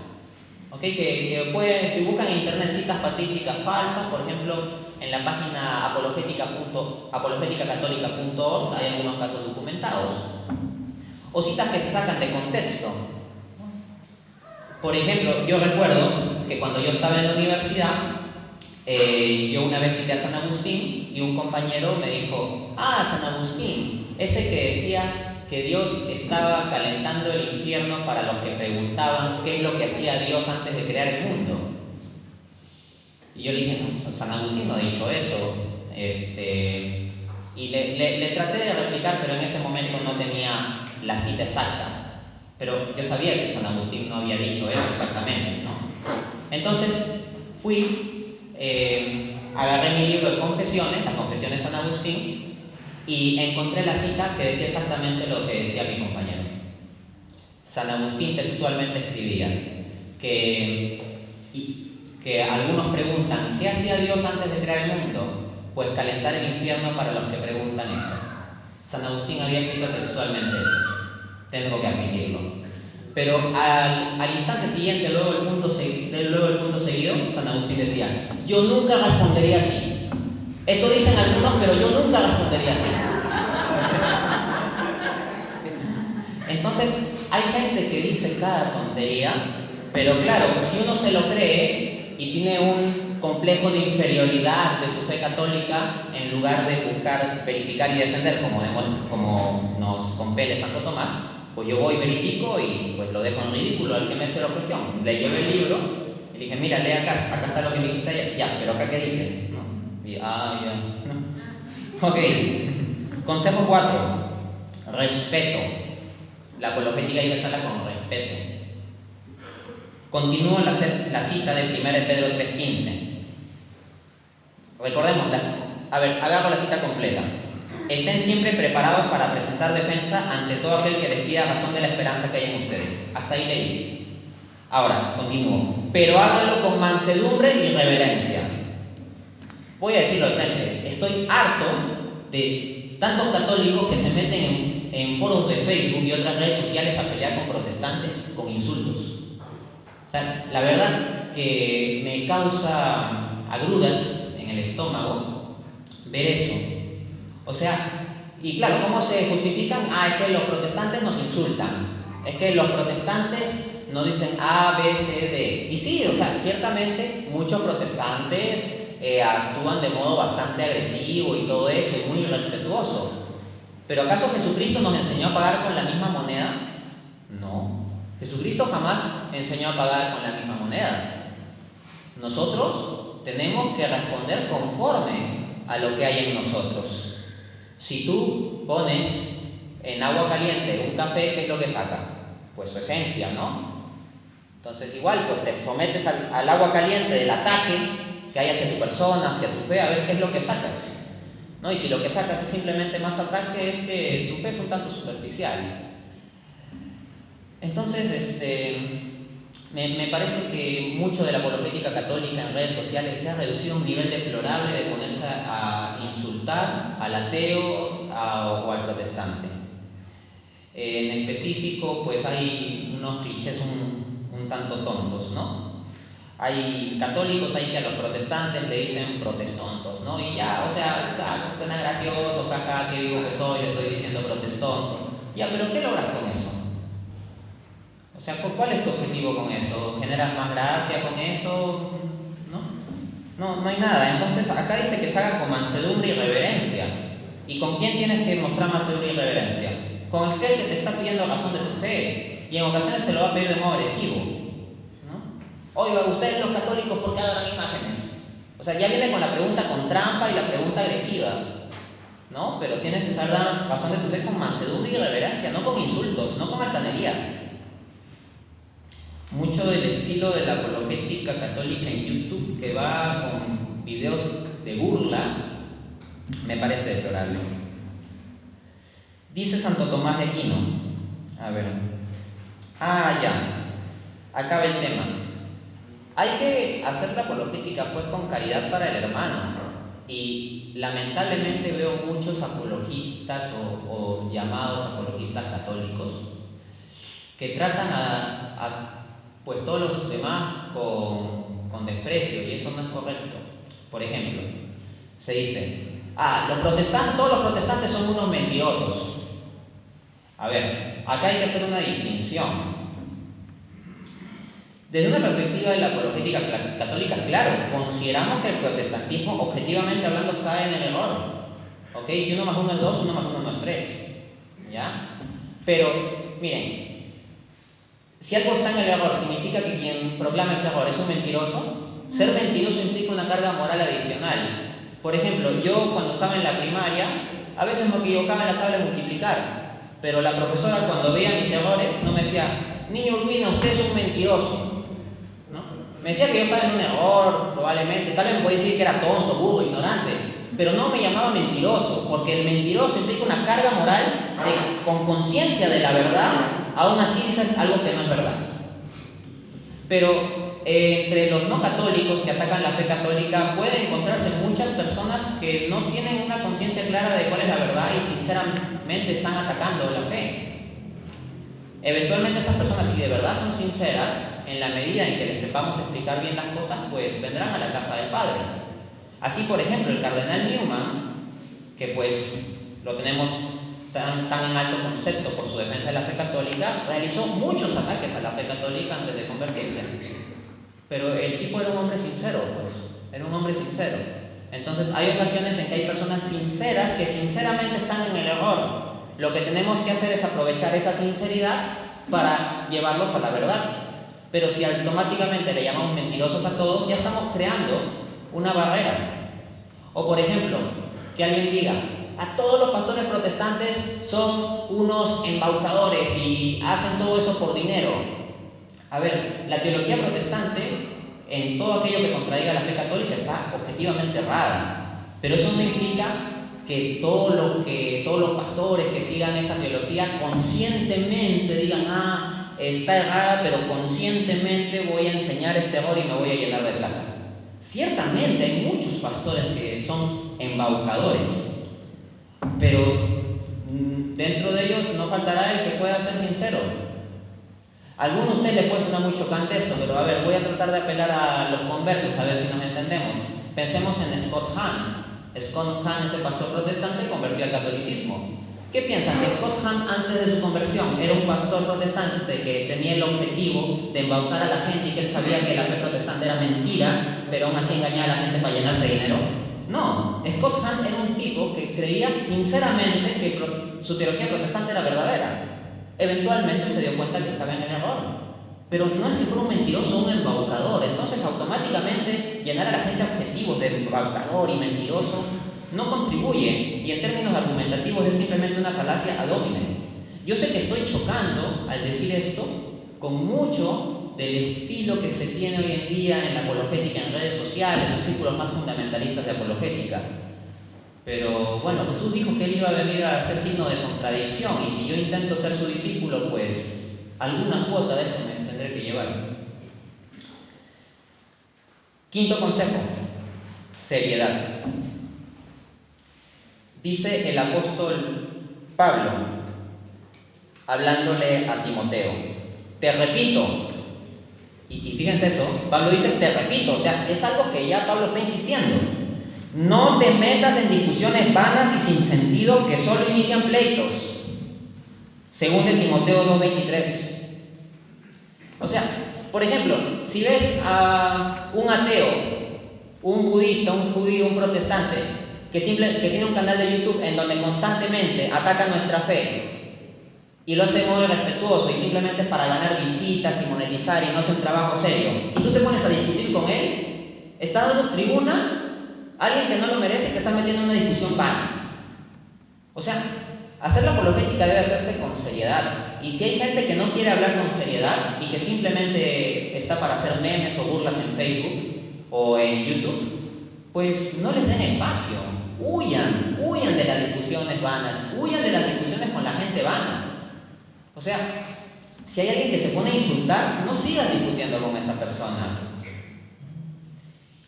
¿Okay? Que pueden, si buscan en internet citas patrísticas falsas, por ejemplo, en la página apologéticacatólica.org hay algunos casos documentados. O citas que se sacan de contexto. Por ejemplo, yo recuerdo que cuando yo estaba en la universidad, yo una vez cité a San Agustín y un compañero me dijo, San Agustín, ese que decía que Dios estaba calentando el infierno para los que preguntaban qué es lo que hacía Dios antes de crear el mundo. Y yo le dije, no, San Agustín no ha dicho eso. Y le traté de replicar, pero en ese momento no tenía la cita exacta. Pero yo sabía que San Agustín no había dicho eso exactamente, ¿no? Entonces fui agarré mi libro de confesiones, las confesiones de San Agustín, y encontré la cita que decía exactamente lo que decía mi compañero. San Agustín textualmente escribía que algunos preguntan, ¿qué hacía Dios antes de crear el mundo? Pues calentar el infierno para los que preguntan eso. San Agustín había escrito textualmente eso, tengo que admitirlo. Pero al instante siguiente, luego del punto seguido, San Agustín decía, yo nunca respondería así. Eso dicen algunos, pero yo nunca respondería así. Entonces, hay gente que dice cada tontería, pero claro, si uno se lo cree y tiene un complejo de inferioridad de su fe católica, en lugar de buscar verificar y defender, como nos compele Santo Tomás, pues yo voy, verifico y pues lo dejo en ridículo al que me eche la objeción. Le llevé el libro y le dije, mira, lee acá está lo que me dijiste ayer. Ya, pero acá ¿qué dice? ¿No? Y, ya. No. Ok. Consejo 4. Respeto. La apologética hay que hacerla con respeto. Continúo la cita de 1 Pedro 3:15. Recordemos, agarro la cita completa. Estén siempre preparados para presentar defensa ante todo aquel que les pida razón de la esperanza que hay en ustedes. Hasta ahí leí. Ahora, continúo. Pero háganlo con mansedumbre y reverencia. Voy a decirlo al frente. Estoy harto de tantos católicos que se meten en foros de Facebook y otras redes sociales a pelear con protestantes con insultos. O sea, la verdad que me causa agruras en el estómago ver eso. O sea, y claro, ¿cómo se justifican? Es que los protestantes nos insultan. Es que los protestantes nos dicen A, B, C, D. Y sí, o sea, ciertamente muchos protestantes actúan de modo bastante agresivo y todo eso, y muy irrespetuoso. ¿Pero acaso Jesucristo nos enseñó a pagar con la misma moneda? No. Jesucristo jamás enseñó a pagar con la misma moneda. Nosotros tenemos que responder conforme a lo que hay en nosotros. Si tú pones en agua caliente un café, ¿qué es lo que saca? Pues su esencia, ¿no? Entonces igual, pues te sometes al agua caliente del ataque que hay hacia tu persona, hacia tu fe, a ver qué es lo que sacas, ¿no? Y si lo que sacas es simplemente más ataque, es que tu fe es un tanto superficial. Entonces, me parece que mucho de la apologética católica en redes sociales se ha reducido a un nivel deplorable de ponerse a insultar al ateo o al protestante. En específico, pues hay unos clichés un tanto tontos, ¿no? Hay católicos ahí que a los protestantes le dicen protestontos, ¿no? Y ya, o sea, suena gracioso, jaja, qué vivo que soy, le estoy diciendo protestonto. Ya, pero ¿qué logras con eso? O sea, ¿cuál es tu objetivo con eso? ¿Generas más gracia con eso? No hay nada. Entonces, acá dice que se haga con mansedumbre y reverencia. ¿Y con quién tienes que mostrar mansedumbre y reverencia? Con aquel que te está pidiendo razón de tu fe. Y en ocasiones te lo va a pedir de modo agresivo. Oiga, ustedes los católicos, ¿por qué adoran imágenes? O sea, ya viene con la pregunta con trampa y la pregunta agresiva, ¿no? Pero tienes que saber dar razón de tu fe con mansedumbre y reverencia, no con insultos, no con altanería. Mucho del estilo de la apologética católica en YouTube, que va con videos de burla, me parece deplorable. Dice Santo Tomás de Aquino, a ver, ya, acaba el tema. Hay que hacer la apologética pues con caridad para el hermano, y lamentablemente veo muchos apologistas o llamados apologistas católicos que tratan a pues todos los demás con desprecio, y eso no es correcto. Por ejemplo, se dice, todos los protestantes son unos mentirosos. A ver, acá hay que hacer una distinción. Desde una perspectiva de la apologética católica, claro, consideramos que el protestantismo, objetivamente hablando, está en el error. ¿Ok? Si 1 más 1 es 2, 1 más 1 no es 3. ¿Ya? Pero, miren, si algo está en el error, ¿significa que quien proclama ese error es un mentiroso? Ser mentiroso implica una carga moral adicional. Por ejemplo, yo cuando estaba en la primaria, a veces me equivocaba en la tabla de multiplicar, pero la profesora, cuando veía mis errores, no me decía, niño Urbina, usted es un mentiroso, ¿no? Me decía que yo estaba en un error, probablemente, tal vez me podía decir que era tonto, burro, ignorante, pero no me llamaba mentiroso, porque el mentiroso implica una carga moral con conciencia de la verdad, aún así dice algo que no es verdad. Pero entre los no católicos que atacan la fe católica pueden encontrarse muchas personas que no tienen una conciencia clara de cuál es la verdad y sinceramente están atacando la fe. Eventualmente estas personas, si de verdad son sinceras, en la medida en que les sepamos explicar bien las cosas, pues vendrán a la casa del Padre. Así, por ejemplo, el cardenal Newman, que pues lo tenemos tan en alto concepto por su defensa de la fe católica, realizó muchos ataques a la fe católica antes de convertirse. Pero el tipo era un hombre sincero, pues, era un hombre sincero. Entonces hay ocasiones en que hay personas sinceras que sinceramente están en el error. Lo que tenemos que hacer es aprovechar esa sinceridad para llevarlos a la verdad. Pero si automáticamente le llamamos mentirosos a todos, ya estamos creando una barrera. O por ejemplo, que alguien diga, a todos los pastores protestantes son unos embaucadores y hacen todo eso por dinero. A ver, la teología protestante, en todo aquello que contradiga la fe católica, está objetivamente errada. Pero eso no implica que todos los pastores que sigan esa teología conscientemente digan, está errada, pero conscientemente voy a enseñar este error y me voy a llenar de plata. Ciertamente hay muchos pastores que son embaucadores, pero dentro de ellos no faltará el que pueda ser sincero. A algunos de ustedes les puede sonar muy chocante esto, pero a ver, voy a tratar de apelar a los conversos, a ver si nos entendemos. Pensemos en Scott Hahn. Scott Hahn, ese pastor protestante, convirtió al catolicismo. ¿Qué piensan? Que Scott Hahn, antes de su conversión, era un pastor protestante que tenía el objetivo de embaucar a la gente y que él sabía que la fe protestante era mentira, pero aún así engañaba a la gente para llenarse de dinero. No, Scott Hahn era un tipo que creía sinceramente que su teología protestante era verdadera. Eventualmente se dio cuenta que estaba en el error. Pero no es que fuera un mentiroso o un embaucador. Entonces automáticamente llenar a la gente objetivos de embaucador y mentiroso no contribuye, y en términos argumentativos es simplemente una falacia ad hominem. Yo sé que estoy chocando al decir esto con mucho del estilo que se tiene hoy en día en la apologética en redes sociales, en círculos más fundamentalistas de apologética. Pero bueno, Jesús dijo que él iba a venir a ser signo de contradicción, y si yo intento ser su discípulo, pues alguna cuota de eso me tendré que llevar. Quinto consejo: seriedad. Dice el apóstol Pablo, hablándole a Timoteo, te repito, y fíjense eso, Pablo dice te repito, o sea, es algo que ya Pablo está insistiendo. No te metas en discusiones vanas y sin sentido que solo inician pleitos. Según de Timoteo 2:23. O sea, por ejemplo, si ves a un ateo, un budista, un judío, un protestante, que tiene un canal de YouTube en donde constantemente ataca nuestra fe y lo hace de modo irrespetuoso y simplemente es para ganar visitas y monetizar y no hace un trabajo serio, y tú te pones a discutir con él, está dando tribuna a alguien que no lo merece y que está metiendo en una discusión vana. O sea, hacer la apologética debe hacerse con seriedad. Y si hay gente que no quiere hablar con seriedad y que simplemente está para hacer memes o burlas en Facebook o en YouTube, pues no les den espacio. Huyan de las discusiones vanas, huyan de las discusiones con la gente vana. O sea, si hay alguien que se pone a insultar, no sigas discutiendo con esa persona.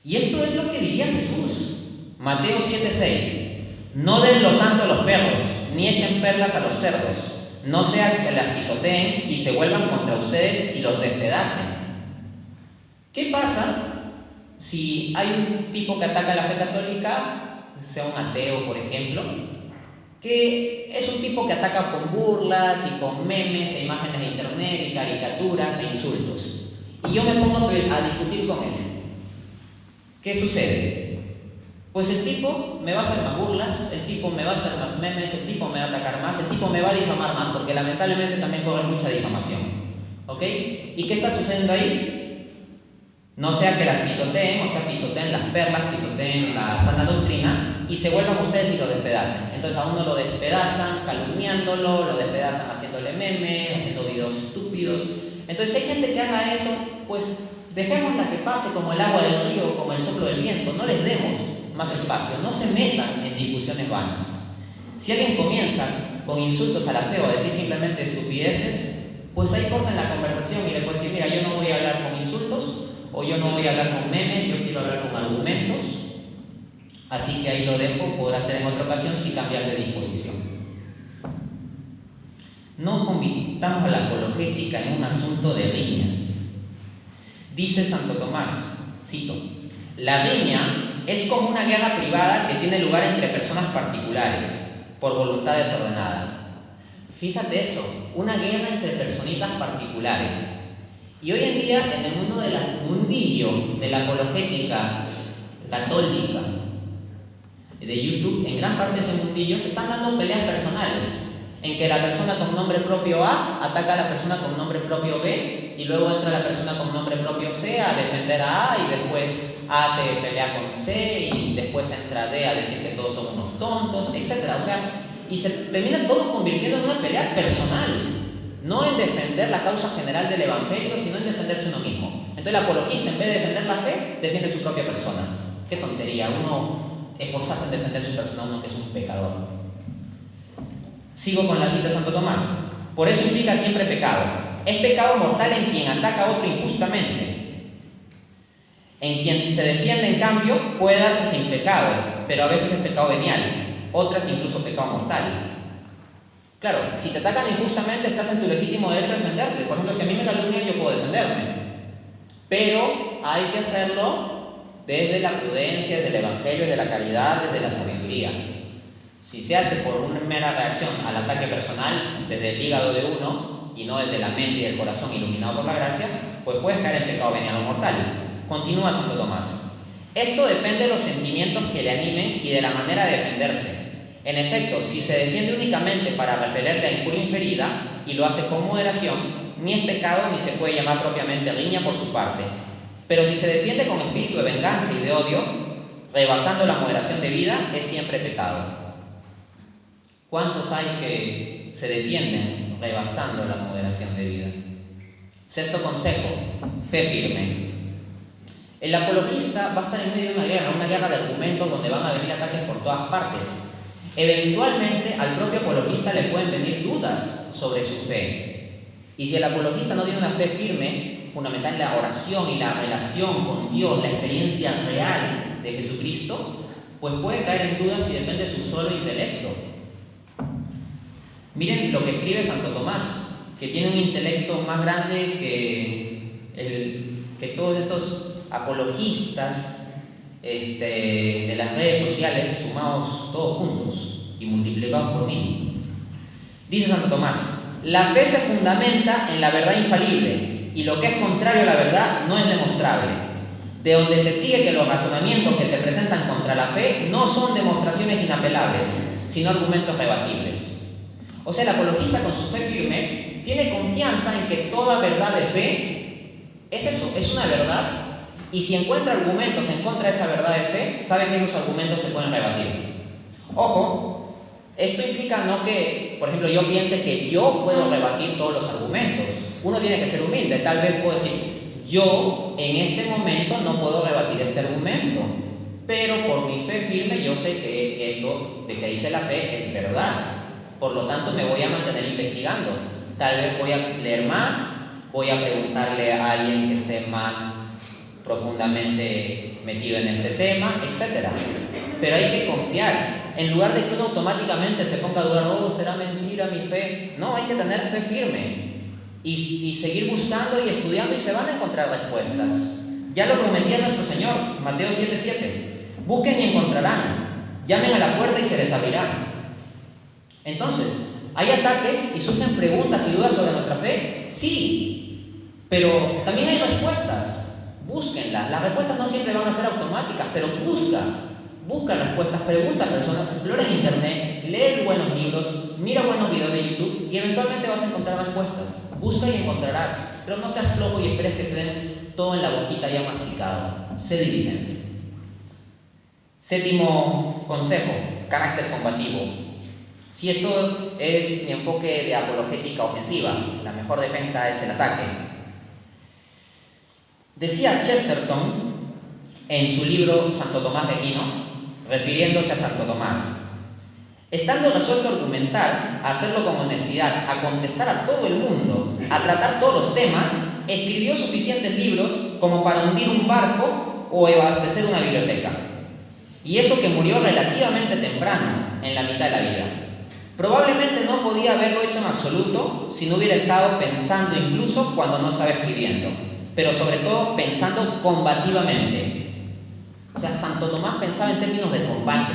Y esto es lo que diría Jesús. Mateo 7:6. No den lo santo a los perros, ni echen perlas a los cerdos, no sea que las pisoteen y se vuelvan contra ustedes y los despedacen. ¿Qué pasa si hay un tipo que ataca la fe católica, sea un ateo, por ejemplo, que es un tipo que ataca con burlas y con memes e imágenes de internet y caricaturas e insultos, y yo me pongo a discutir con él? ¿Qué sucede? Pues el tipo me va a hacer más burlas, el tipo me va a hacer más memes, el tipo me va a atacar más, el tipo me va a difamar más, porque lamentablemente también corre mucha difamación. ¿Ok? ¿Y qué está sucediendo ahí? No sea que las pisoteen, o sea, pisoteen las perlas, pisoteen la sana doctrina y se vuelvan ustedes y lo despedacen. Entonces a uno lo despedazan calumniándolo, lo despedazan haciéndole memes, haciendo videos estúpidos. Entonces si hay gente que haga eso, pues dejémosla que pase como el agua del río, como el soplo del viento, no les demos más espacio, no se metan en discusiones vanas. Si alguien comienza con insultos a la fe o a decir simplemente estupideces, pues ahí corten la conversación y le pueden decir, mira, yo no voy a hablar con insultos, o yo no voy a hablar con memes, yo quiero hablar con argumentos, así que ahí lo dejo, podrá ser en otra ocasión si cambiar de disposición. No convirtamos a la apologética en un asunto de riñas. Dice Santo Tomás, cito, la riña es como una guerra privada que tiene lugar entre personas particulares, por voluntad desordenada. Fíjate eso, una guerra entre personitas particulares. Y hoy en día, en el mundo del mundillo de la apologética católica, de YouTube, en gran parte de ese mundillo se están dando peleas personales, en que la persona con nombre propio A ataca a la persona con nombre propio B, y luego entra la persona con nombre propio C a defender a A, y después A se pelea con C, y después entra D a decir que todos somos unos tontos, etc. O sea, y se termina todo convirtiendo en una pelea personal, no en defender la causa general del Evangelio, sino en defenderse uno mismo. Entonces el apologista, en vez de defender la fe, defiende su propia persona. ¡Qué tontería! Uno esforzarse en defender su persona, uno que es un pecador. Sigo con la cita de Santo Tomás. Por eso implica siempre pecado. Es pecado mortal en quien ataca a otro injustamente. En quien se defiende, en cambio, puede darse sin pecado, pero a veces es pecado venial, otras incluso pecado mortal. Claro, si te atacan injustamente, estás en tu legítimo derecho a defenderte. Por ejemplo, si a mí me calumnian, yo puedo defenderme. Pero hay que hacerlo desde la prudencia, desde el Evangelio, desde la caridad, desde la sabiduría. Si se hace por una mera reacción al ataque personal, desde el hígado de uno, y no desde la mente y el corazón iluminado por la gracia, pues puedes caer en pecado venial o mortal. Continúa Santo Tomás. Esto depende de los sentimientos que le animen y de la manera de defenderse. En efecto, si se defiende únicamente para repeler la injuria inferida y lo hace con moderación, ni es pecado ni se puede llamar propiamente riña por su parte. Pero si se defiende con espíritu de venganza y de odio, rebasando la moderación debida, es siempre pecado. ¿Cuántos hay que se defienden rebasando la moderación debida? Sexto consejo, fe firme. El apologista va a estar en medio de una guerra de argumentos donde van a venir ataques por todas partes. Eventualmente al propio apologista le pueden venir dudas sobre su fe. Y si el apologista no tiene una fe firme, fundamental en la oración y la relación con Dios, la experiencia real de Jesucristo, pues puede caer en dudas si depende de su solo intelecto. Miren lo que escribe Santo Tomás, que tiene un intelecto más grande que todos estos apologistas de las redes sociales, sumados todos juntos y multiplicados por 1000. Dice Santo Tomás, la fe se fundamenta en la verdad infalible, y lo que es contrario a la verdad no es demostrable, de donde se sigue que los razonamientos que se presentan contra la fe no son demostraciones inapelables, sino argumentos rebatibles. O sea, el apologista con su fe firme tiene confianza en que toda verdad de fe es eso, es una verdad, y si encuentra argumentos en contra de esa verdad de fe, sabe que esos argumentos se pueden rebatir. Ojo, esto implica no que, por ejemplo, yo piense que yo puedo rebatir todos los argumentos. Uno tiene que ser humilde, tal vez puedo decir, yo en este momento no puedo rebatir este argumento, pero por mi fe firme yo sé que esto de que dice la fe es verdad. Por lo tanto, me voy a mantener investigando. Tal vez voy a leer más, voy a preguntarle a alguien que esté más profundamente metido en este tema, etc. Pero hay que confiar. En lugar de que uno automáticamente se ponga a dudar, oh, ¿será mentira mi fe? No, hay que tener fe firme y seguir buscando y estudiando, y se van a encontrar respuestas. Ya lo prometía nuestro Señor, Mateo 7:7. Busquen y encontrarán. Llamen a la puerta y se les abrirá. Entonces, ¿hay ataques y surgen preguntas y dudas sobre nuestra fe? Sí, pero también hay respuestas. Búsquenlas. Las respuestas no siempre van a ser automáticas, pero busca respuestas, pregunta a personas, explora en internet, lee buenos libros, mira buenos videos de YouTube y eventualmente vas a encontrar respuestas. Busca y encontrarás, pero no seas flojo y esperes que te den todo en la boquita ya masticado. Sé diligente. Séptimo consejo, carácter combativo. Si esto es mi enfoque de apologética ofensiva, la mejor defensa es el ataque. Decía Chesterton en su libro Santo Tomás de Aquino, refiriéndose a Santo Tomás: estando resuelto a argumentar, a hacerlo con honestidad, a contestar a todo el mundo, a tratar todos los temas, escribió suficientes libros como para hundir un barco o abastecer una biblioteca. Y eso que murió relativamente temprano, en la mitad de la vida. Probablemente no podía haberlo hecho en absoluto si no hubiera estado pensando incluso cuando no estaba escribiendo, pero sobre todo pensando combativamente. O sea, Santo Tomás pensaba en términos de combate,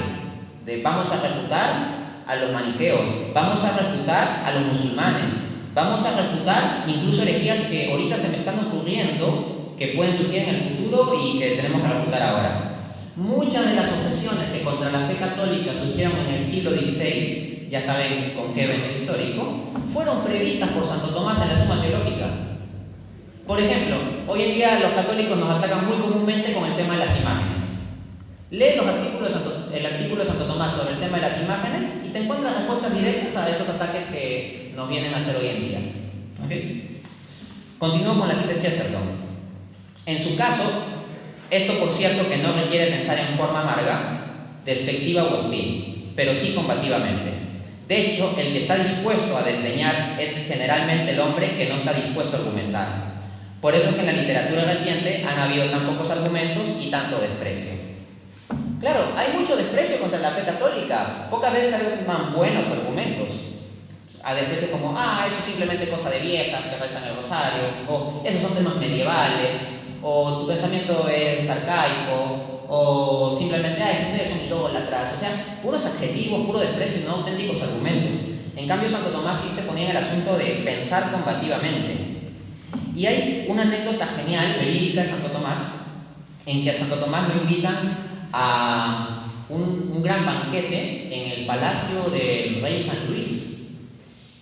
de vamos a refutar a los maniqueos, vamos a refutar a los musulmanes, vamos a refutar incluso herejías que ahorita se me están ocurriendo, que pueden surgir en el futuro y que tenemos que refutar ahora. Muchas de las objeciones que contra la fe católica surgieron en el siglo XVI, ya saben con qué evento histórico, fueron previstas por Santo Tomás en la Suma Teológica. Por ejemplo, hoy en día los católicos nos atacan muy comúnmente con el tema de las imágenes. Lee el artículo de Santo Tomás sobre el tema de las imágenes y te encuentras respuestas directas a esos ataques que nos vienen a hacer hoy en día. ¿Okay? Continúo con la cita de Chesterton. En su caso, esto por cierto que no requiere pensar en forma amarga, despectiva o hostil, pero sí combativamente. De hecho, el que está dispuesto a desdeñar es generalmente el hombre que no está dispuesto a argumentar. Por eso es que en la literatura reciente han habido tan pocos argumentos y tanto desprecio. Claro, hay mucho desprecio contra la fe católica. Pocas veces hay buenos argumentos. A desprecio como, eso es simplemente cosa de viejas que rezan el rosario, o esos son temas medievales, o tu pensamiento es arcaico, o simplemente, ustedes son idólatras. O sea, puros adjetivos, puro desprecio y no auténticos argumentos. En cambio, Santo Tomás sí se ponía en el asunto de pensar combativamente. Y hay una anécdota genial, verídica de Santo Tomás, en que a Santo Tomás lo invitan a un gran banquete en el palacio del rey San Luis.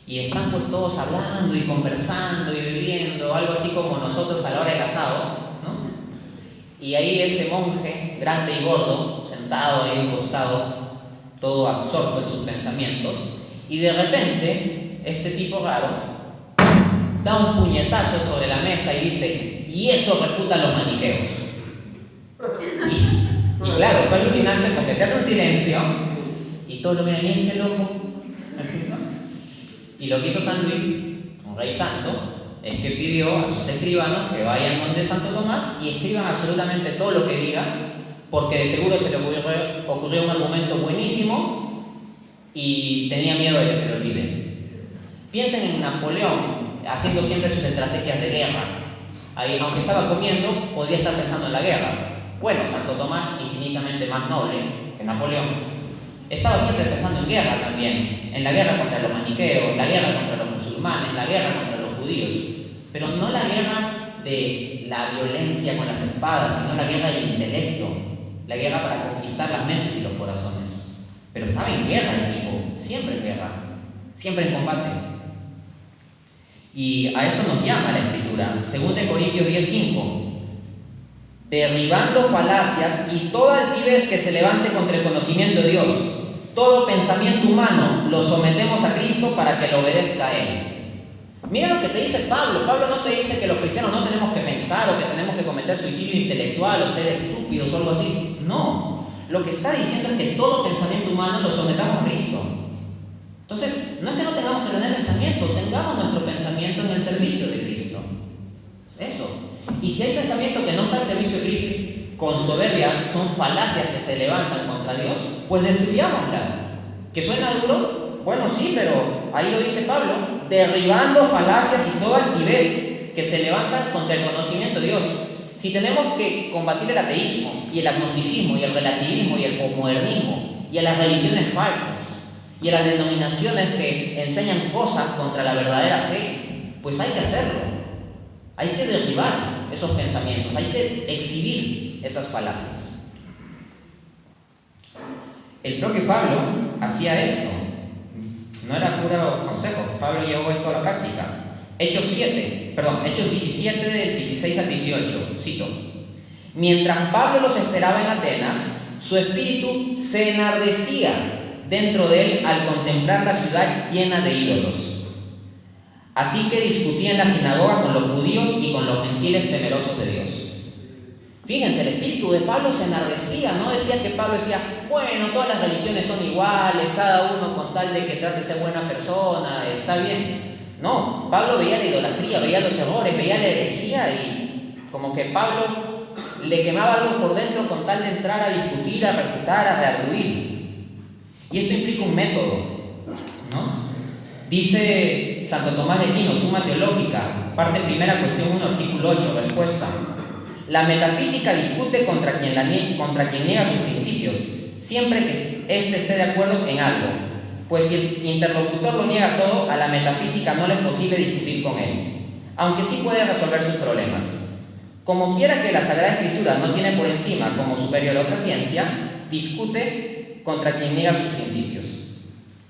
Y están pues todos hablando y conversando y bebiendo, algo así como nosotros a la hora del asado, ¿no? Y ahí ese monje, grande y gordo, sentado ahí a un costado, todo absorto en sus pensamientos, y de repente, este tipo raro da un puñetazo sobre la mesa y dice: y eso refuta a los maniqueos. Y claro, fue alucinante porque se hace un silencio y todos lo miran, qué loco. Y lo que hizo San Luis, un rey santo, es que pidió a sus escribanos que vayan donde Santo Tomás y escriban absolutamente todo lo que diga, porque de seguro se le ocurrió un argumento buenísimo y tenía miedo de que se le olvide. Piensen en Napoleón, haciendo siempre sus estrategias de guerra. Ahí, aunque estaba comiendo, podría estar pensando en la guerra. Bueno, Santo Tomás, infinitamente más noble que Napoleón, estaba siempre pensando en guerra también, en la guerra contra los maniqueos, la guerra contra los musulmanes, la guerra contra los judíos, pero no la guerra de la violencia con las espadas, sino la guerra del intelecto, la guerra para conquistar las mentes y los corazones. Pero estaba en guerra el tipo, siempre en guerra, siempre en combate. Y a esto nos llama la Escritura, 2 Corintios 10:5. Derribando falacias y toda altivez que se levante contra el conocimiento de Dios, todo pensamiento humano lo sometemos a Cristo para que lo obedezca a Él. Mira lo que te dice Pablo. Pablo no te dice que los cristianos no tenemos que pensar o que tenemos que cometer suicidio intelectual o ser estúpidos o algo así. No, lo que está diciendo es que todo pensamiento humano lo sometamos a Cristo. Entonces, no es que no tengamos que tener pensamiento, tengamos nuestro pensamiento en el servicio de Cristo. Eso. Y si hay pensamiento que no está al servicio de Cristo, con soberbia, son falacias que se levantan contra Dios, pues destruyámosla. ¿Que suena duro? Bueno, sí, pero ahí lo dice Pablo, derribando falacias y toda altivez que se levantan contra el conocimiento de Dios. Si tenemos que combatir el ateísmo y el agnosticismo y el relativismo y el posmodernismo y a las religiones falsas y a las denominaciones que enseñan cosas contra la verdadera fe, pues hay que hacerlo. Hay que derribar esos pensamientos, hay que exhibir esas falacias. El propio Pablo hacía esto, no era puro consejo, Pablo llevó esto a la práctica. Hechos 17, del 16 al 18, cito: mientras Pablo los esperaba en Atenas, su espíritu se enardecía dentro de él al contemplar la ciudad llena de ídolos. Así que discutía en la sinagoga con los judíos y con los gentiles temerosos de Dios. Fíjense, el espíritu de Pablo se enardecía, no decía que Pablo decía, bueno, todas las religiones son iguales, cada uno con tal de que trate de ser buena persona, está bien. No, Pablo veía la idolatría, veía los errores, veía la herejía y como que Pablo le quemaba algo por dentro con tal de entrar a discutir, a refutar, a rearguir. Y esto implica un método, ¿no? Dice Santo Tomás de Aquino, Suma Teológica, parte primera, cuestión 1, artículo 8, respuesta. La metafísica discute contra quien niega sus principios, siempre que éste esté de acuerdo en algo, pues si el interlocutor lo niega todo, a la metafísica no le es posible discutir con él, aunque sí puede resolver sus problemas. Como quiera que la Sagrada Escritura no tiene por encima como superior otra ciencia, discute contra quien niega sus principios.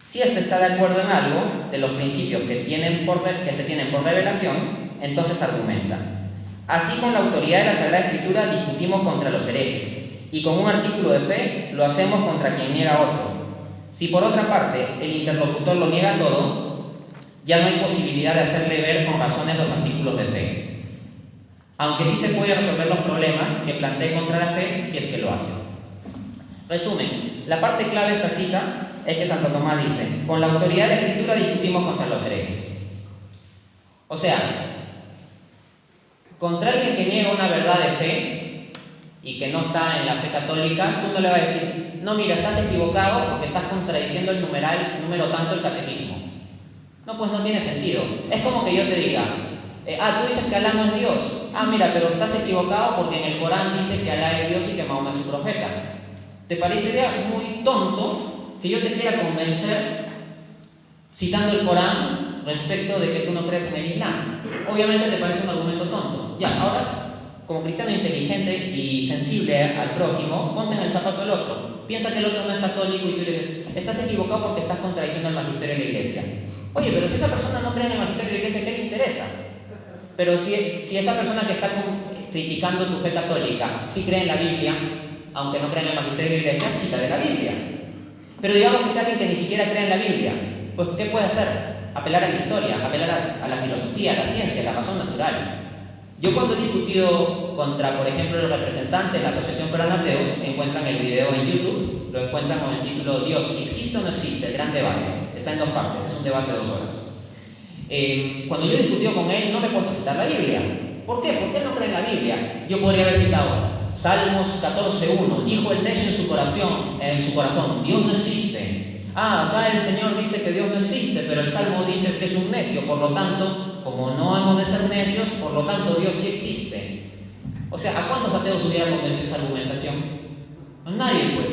Si éste está de acuerdo en algo de los principios que se tienen por revelación, entonces argumenta. Así, con la autoridad de la Sagrada Escritura discutimos contra los herejes, y con un artículo de fe lo hacemos contra quien niega otro. Si por otra parte el interlocutor lo niega todo, ya no hay posibilidad de hacerle ver con razones los artículos de fe, aunque sí se puede resolver los problemas que plantee contra la fe si es que lo hace. Resumen, la parte clave de esta cita es que Santo Tomás dice, con la autoridad de la Escritura discutimos contra los herejes. O sea, contra alguien que niega una verdad de fe y que no está en la fe católica, tú no le vas a decir, no, mira, estás equivocado porque estás contradiciendo el número tanto del catecismo. No, pues no tiene sentido. Es como que yo te diga, tú dices que Alá no es Dios. Mira, pero estás equivocado porque en el Corán dice que Alá es Dios y que Mahoma es su profeta. ¿Te parecería muy tonto que yo te quiera convencer citando el Corán respecto de que tú no crees en el Islam? Obviamente te parece un argumento tonto. Ya, ahora, como cristiano inteligente y sensible al prójimo, ponte en el zapato del otro. Piensa que el otro no es católico y tú le dices, estás equivocado porque estás contradiciendo el magisterio de la iglesia. Oye, pero si esa persona no cree en el magisterio de la iglesia, ¿qué le interesa? Pero si esa persona que está criticando tu fe católica sí cree en la Biblia, aunque no cree en el magisterio de la iglesia, cita de la Biblia. Pero digamos que sea alguien que ni siquiera cree en la Biblia, pues ¿qué puede hacer? Apelar a la historia, apelar a la filosofía, a la ciencia, a la razón natural. Yo cuando he discutido contra, por ejemplo, los representantes de la Asociación Coranateos, encuentran el video en YouTube, lo encuentran con el título Dios, ¿existe o no existe? El gran debate. Está en 2 partes, es un debate de 2 horas. Cuando yo he discutido con él, no me he puesto a citar la Biblia. ¿Por qué? Porque él no cree en la Biblia. Yo podría haber citado Salmos 14:1, dijo el necio en su corazón, Dios no existe. Acá el Señor dice que Dios no existe, pero el Salmo dice que es un necio, por lo tanto, como no hemos de ser necios, por lo tanto Dios sí existe. O sea, ¿a cuántos ateos hubiera convencido esa argumentación? A nadie, pues.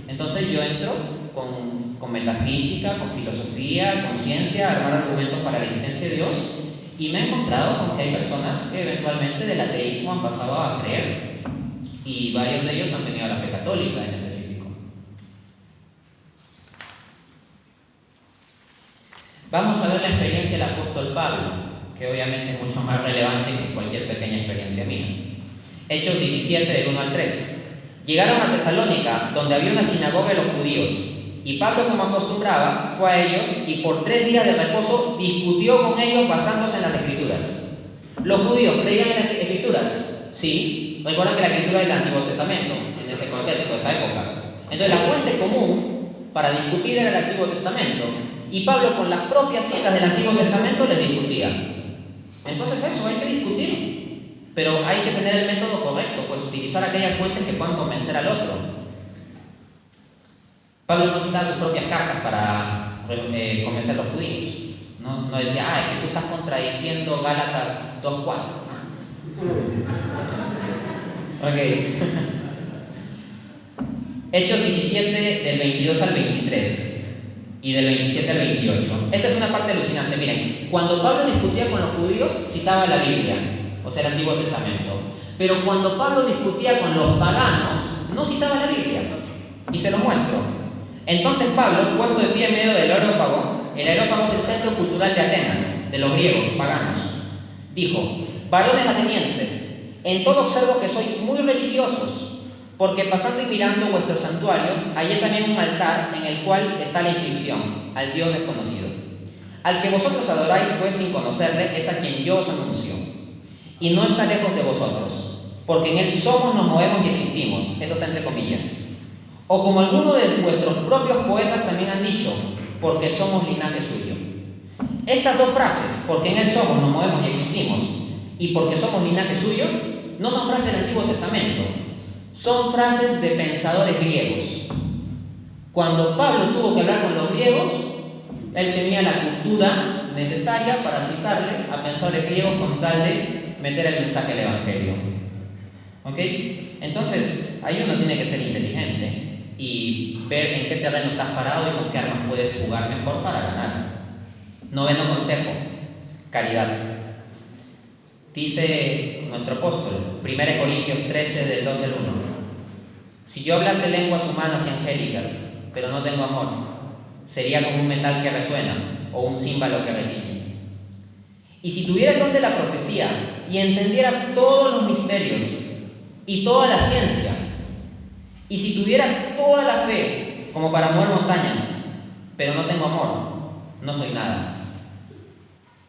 Entonces yo entro con metafísica, con filosofía, con ciencia, a armar argumentos para la existencia de Dios, y me he encontrado con que hay personas que eventualmente del ateísmo han pasado a creer, y varios de ellos han tenido la fe católica en específico. Vamos a ver la experiencia del apóstol Pablo, que obviamente es mucho más relevante que cualquier pequeña experiencia mía. Hechos 17, del 1 al 3. Llegaron a Tesalónica, donde había una sinagoga de los judíos, y Pablo, como acostumbraba, fue a ellos y por 3 días de reposo discutió con ellos basándose en las Escrituras. ¿Los judíos creían en las Escrituras? Sí. Recuerdan que la Escritura es del Antiguo Testamento, en ese contexto, esa época. Entonces la fuente común para discutir era el Antiguo Testamento, y Pablo con las propias citas del Antiguo Testamento les discutía. Entonces eso, hay que discutir, pero hay que tener el método correcto, pues utilizar aquellas fuentes que puedan convencer al otro. Pablo no citaba sus propias cartas para convencer a los judíos. No decía, es que tú estás contradiciendo Gálatas 2:4. Ok. Hechos 17, del 22 al 23 y del 27 al 28. Esta es una parte alucinante. Miren, cuando Pablo discutía con los judíos, citaba la Biblia, o sea, el Antiguo Testamento. Pero cuando Pablo discutía con los paganos, no citaba la Biblia. Y se lo muestro. Entonces Pablo, puesto de pie en medio del Areópago, el Areópago es el centro cultural de Atenas, de los griegos, paganos, dijo: varones atenienses, en todo observo que sois muy religiosos, porque pasando y mirando vuestros santuarios, hallé también un altar en el cual está la inscripción, al Dios desconocido. Al que vosotros adoráis, pues, sin conocerle, es a quien yo os anuncio, y no está lejos de vosotros. porque en Él somos, nos movemos y existimos. Eso está entre comillas. O como algunos de vuestros propios poetas también han dicho, porque somos linaje suyo. Estas dos frases, porque en Él somos, nos movemos y existimos, y porque somos linaje suyo, no son frases del Antiguo Testamento, son frases de pensadores griegos. Cuando Pablo tuvo que hablar con los griegos, él tenía la cultura necesaria para citarle a pensadores griegos con tal de meter el mensaje del Evangelio. ¿Ok? Entonces, ahí uno tiene que ser inteligente y ver en qué terreno estás parado y con qué armas puedes jugar mejor para ganar. Noveno consejo: caridad. Dice nuestro apóstol, 1 Corintios 13, del 12 al 1. Si yo hablase lenguas humanas y angélicas, pero no tengo amor, sería como un metal que resuena o un címbalo que retiñe. Y si tuviera el don de la profecía y entendiera todos los misterios y toda la ciencia, y si tuviera toda la fe como para mover montañas, pero no tengo amor, no soy nada.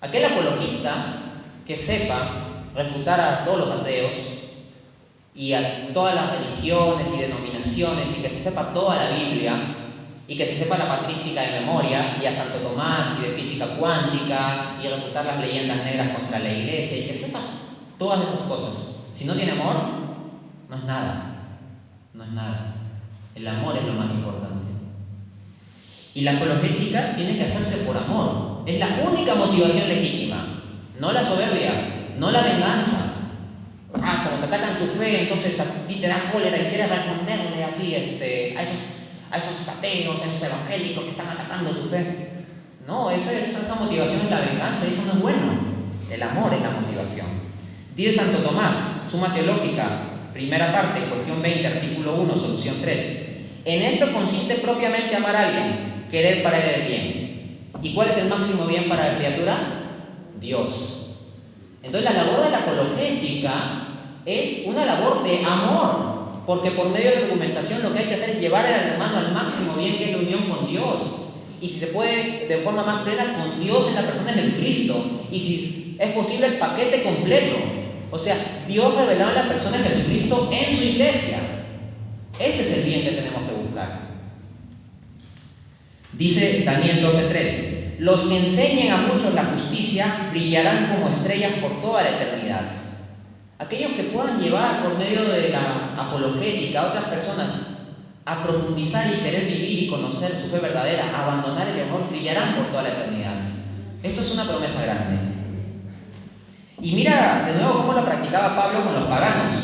Aquel apologista que sepa refutar a todos los ateos y a todas las religiones y denominaciones, y que se sepa toda la Biblia, y que se sepa la patrística de memoria, y a Santo Tomás y de física cuántica, y refutar las leyendas negras contra la iglesia, y que sepa todas esas cosas, si no tiene amor, no es nada. No es nada. El amor es lo más importante. Y la apologética tiene que hacerse por amor. Es la única motivación legítima. No la soberbia, no la venganza. Como te atacan tu fe, entonces a ti te da cólera y quieres responderle así a esos ateos, a esos evangélicos que están atacando tu fe. No, esa motivación es la venganza, y eso no es bueno. El amor es la motivación. Dice Santo Tomás, Suma Teológica, primera parte, cuestión 20, artículo 1, solución 3. En esto consiste propiamente amar a alguien, querer para él el bien. ¿Y cuál es el máximo bien para la criatura? Dios. Entonces la labor de la apologética es una labor de amor, porque por medio de la argumentación lo que hay que hacer es llevar al hermano al máximo bien, que es la unión con Dios. Y si se puede, de forma más plena, con Dios en la persona de Jesucristo. Y si es posible, el paquete completo. O sea, Dios revelado en la persona de Jesucristo en su iglesia. Ese es el bien que tenemos que buscar. Dice Daniel 12:3: los que enseñen a muchos la justicia brillarán como estrellas por toda la eternidad. Aquellos que puedan llevar por medio de la apologética a otras personas a profundizar y querer vivir y conocer su fe verdadera, a abandonar el error, brillarán por toda la eternidad. Esto es una promesa grande. Y mira de nuevo cómo lo practicaba Pablo con los paganos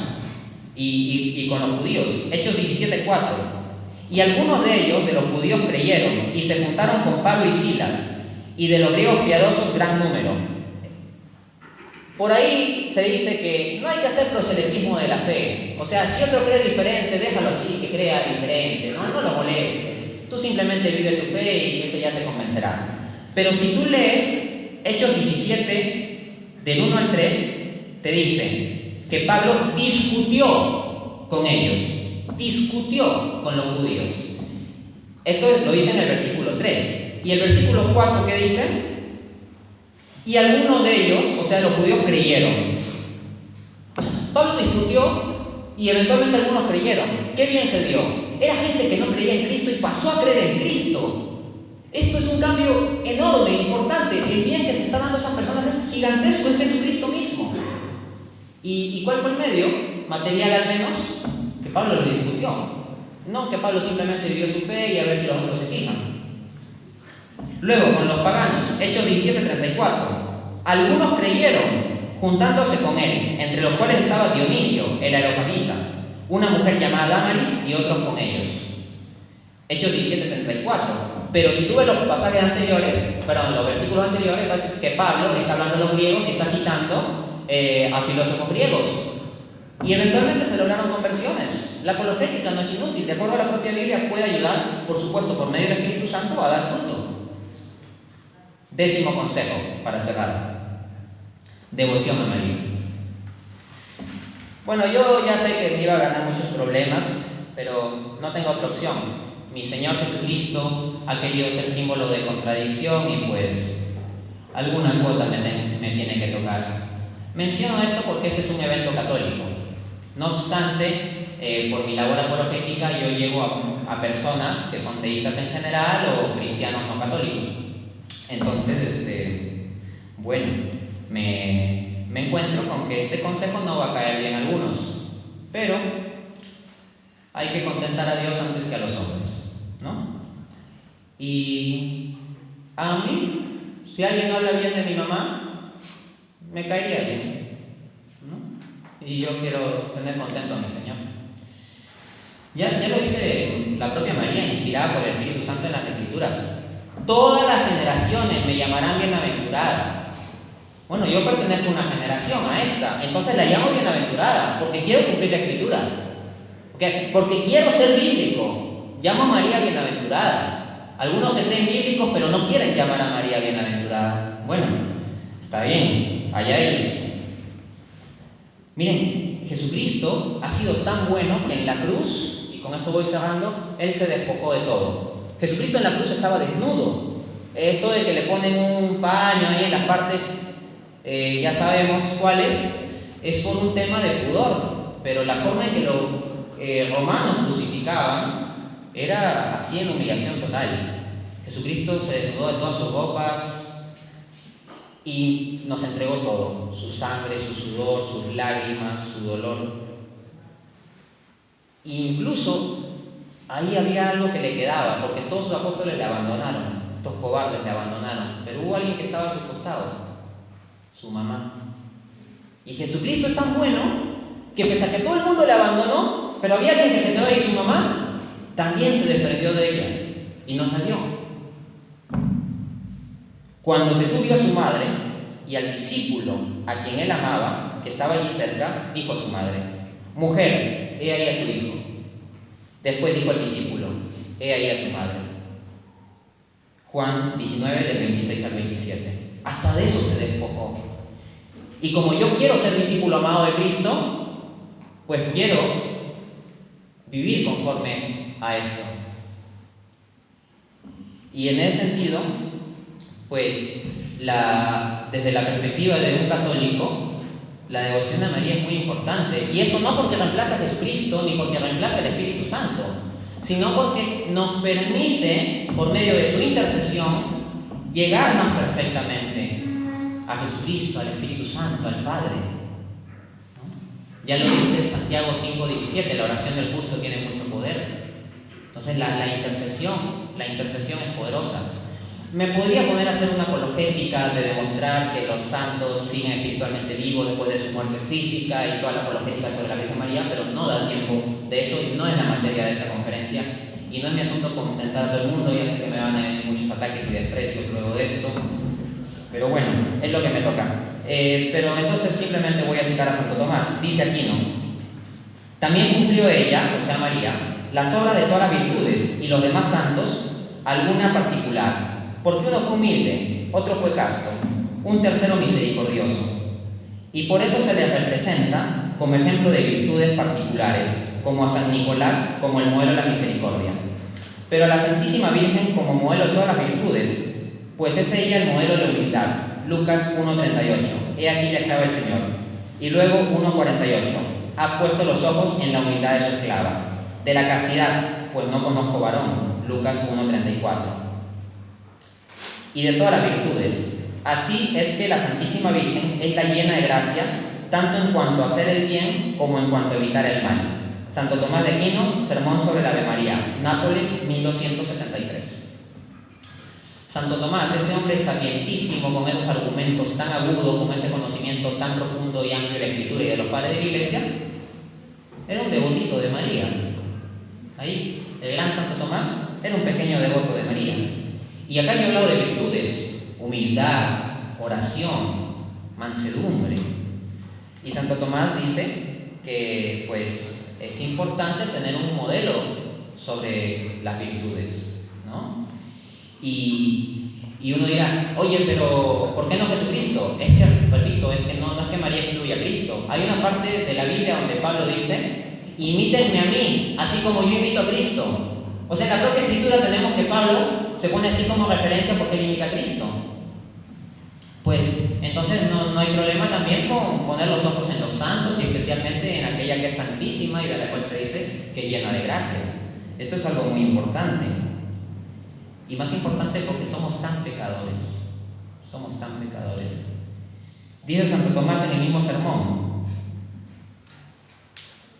y con los judíos. Hechos 17:4. Y algunos de ellos, de los judíos, creyeron y se juntaron con Pablo y Silas, y de los griegos piadosos gran número. Por ahí se dice que no hay que hacer proselitismo de la fe. O sea, si otro cree diferente, déjalo así, que crea diferente, no lo molestes. Tú simplemente vive tu fe y ese ya se convencerá. Pero si tú lees Hechos 17, del 1 al 3, te dice que Pablo discutió con ellos, discutió con los judíos. Esto lo dice en el versículo 3. Y el versículo 4, ¿qué dice? Y algunos de ellos, o sea, los judíos, creyeron. O sea, Pablo discutió y eventualmente algunos creyeron. ¿Qué bien se dio? Era gente que no creía en Cristo y pasó a creer en Cristo. Esto es un cambio enorme, importante. El bien que se está dando a esas personas es gigantesco, es Jesucristo mismo. ¿Y cuál fue el medio? Material al menos, que Pablo lo discutió. No que Pablo simplemente vivió su fe y a ver si los otros se fijan. Luego, con los paganos, Hechos 17:34. Algunos creyeron, juntándose con él, entre los cuales estaba Dionisio, el areopagita, una mujer llamada Damaris, y otros con ellos. Hechos 17:34. Pero si tú ves los pasajes anteriores, los versículos anteriores, vas a ver que Pablo está hablando a los griegos y está citando a filósofos griegos. Y eventualmente se lograron conversiones. La apologética no es inútil. De acuerdo a la propia Biblia, puede ayudar, por supuesto, por medio del Espíritu Santo, a dar fruto. 10º consejo, para cerrar: devoción a María. Bueno, yo ya sé que me iba a ganar muchos problemas, pero no tengo otra opción. Mi Señor Jesucristo ha querido ser símbolo de contradicción y pues alguna cuota me tiene que tocar. Menciono esto porque este es un evento católico. No obstante, por mi labor apologética yo llego a personas que son teístas en general o cristianos no católicos. Entonces, bueno, me encuentro con que este consejo no va a caer bien a algunos, pero hay que contentar a Dios antes que a los hombres, ¿no? Y a mí, si alguien habla bien de mi mamá, me caería bien, ¿no? Y yo quiero tener contento a mi Señor. Ya lo dice la propia María, inspirada por el Espíritu Santo en las Escrituras. Todas las generaciones me llamarán bienaventurada. Bueno, yo pertenezco a una generación, a esta, entonces la llamo bienaventurada, porque quiero cumplir la Escritura. Porque quiero ser bíblico. Llamo a María bienaventurada. Algunos se creen bíblicos, pero no quieren llamar a María bienaventurada. Bueno, está bien, allá ellos. Miren, Jesucristo ha sido tan bueno que en la cruz, y con esto voy cerrando, Él se despojó de todo. Jesucristo en la cruz estaba desnudo. Esto de que le ponen un paño ahí en las partes, ya sabemos cuáles, es por un tema de pudor, pero la forma en que los romanos crucificaban era así en humillación total. Jesucristo se desnudó de todas sus ropas y nos entregó todo: su sangre, su sudor, sus lágrimas, su dolor. E incluso ahí había algo que le quedaba, porque todos sus apóstoles le abandonaron, estos cobardes le abandonaron, pero hubo alguien que estaba a su costado: su mamá. Y Jesucristo es tan bueno que pese a que todo el mundo le abandonó, pero había alguien que se quedó ahí, su mamá también se desprendió de ella y nos la dio. Cuando Jesús vio a su madre y al discípulo a quien él amaba, que estaba allí cerca, dijo a su madre: mujer, he ahí a tu hijo. Después dijo al discípulo: he ahí a tu madre. Juan 19, del 26 al 27. Hasta de eso se despojó. Y como yo quiero ser discípulo amado de Cristo, pues quiero vivir conforme a esto. Y en ese sentido, pues desde la perspectiva de un católico, la devoción a María es muy importante. Y esto no porque reemplaza a Jesucristo ni porque reemplaza al Espíritu Santo, sino porque nos permite, por medio de su intercesión, llegar más perfectamente a Jesucristo, al Espíritu Santo, al Padre. Ya lo dice Santiago 5:17, la oración del justo tiene mucho poder. Entonces la intercesión es poderosa. Me podría poner a hacer una apologética de demostrar que los santos siguen espiritualmente vivos después de su muerte física y toda la apologética sobre la Virgen María, pero no da tiempo de eso y no es la materia de esta conferencia. Y no es mi asunto contentar a todo el mundo, ya sé que me van a venir muchos ataques y desprecios luego de esto. Pero bueno, es lo que me toca. Pero entonces simplemente voy a citar a Santo Tomás. Dice Aquino: también cumplió ella, o sea María, las obras de todas las virtudes y los demás santos, alguna particular. Porque uno fue humilde, otro fue casto, un tercero misericordioso. Y por eso se le representa como ejemplo de virtudes particulares, como a San Nicolás, como el modelo de la misericordia. Pero a la Santísima Virgen como modelo de todas las virtudes, pues es ella el modelo de la humildad. Lucas 1:38, he aquí la esclava del Señor. Y luego 1:48, ha puesto los ojos en la humildad de su esclava. De la castidad, pues no conozco varón. Lucas 1:34. Y de todas las virtudes. Así es que la Santísima Virgen es la llena de gracia, tanto en cuanto a hacer el bien como en cuanto a evitar el mal. Santo Tomás de Aquino, Sermón sobre la Ave María, Nápoles, 1273. Santo Tomás, ese hombre sapientísimo, con esos argumentos tan agudos, con ese conocimiento tan profundo y amplio de la Escritura y de los padres de la Iglesia, era un devotito de María. Ahí, el gran Santo Tomás era un pequeño devoto de María. Y acá yo he hablado de virtudes: humildad, oración, mansedumbre. Y Santo Tomás dice que pues es importante tener un modelo sobre las virtudes, ¿no? Y uno dirá: oye, pero ¿por qué no Jesucristo? Es que, repito, es que no es que María incluya a Cristo. Hay una parte de la Biblia donde Pablo dice: imítenme a mí, así como yo imito a Cristo. O sea, en la propia Escritura tenemos que Pablo se pone así como referencia porque él imita a Cristo. Pues entonces no hay problema también con poner los ojos en los santos y especialmente en aquella que es santísima y de la cual se dice que es llena de gracia. Esto es algo muy importante. Y más importante porque somos tan pecadores. Somos tan pecadores. Dice Santo Tomás en el mismo sermón: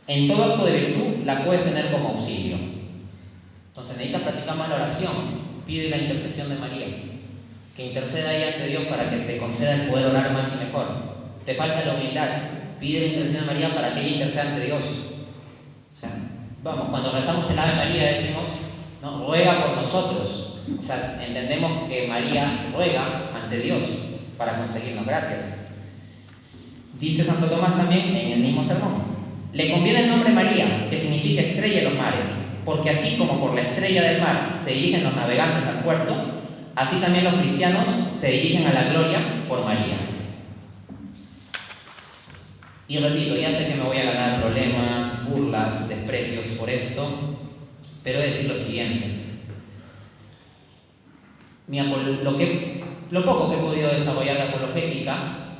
en todo acto de virtud la puedes tener como auxilio. Entonces necesitas practicar más la oración. Pide la intercesión de María, que interceda ahí ante Dios para que te conceda el poder orar más y mejor. Te falta la humildad. Pide la intercesión de María para que ella interceda ante Dios. O sea, vamos, cuando rezamos el Ave María decimos, no, ruega por nosotros. O sea, entendemos que María ruega ante Dios para conseguirnos gracias. Dice Santo Tomás también en el mismo sermón: le conviene el nombre María, que significa estrella de los mares, porque así como por la estrella del mar se dirigen los navegantes al puerto, así también los cristianos se dirigen a la gloria por María. Y repito, ya sé que me voy a ganar problemas, burlas, desprecios por esto, pero he de decir lo siguiente. Lo poco que he podido desarrollar de apologética,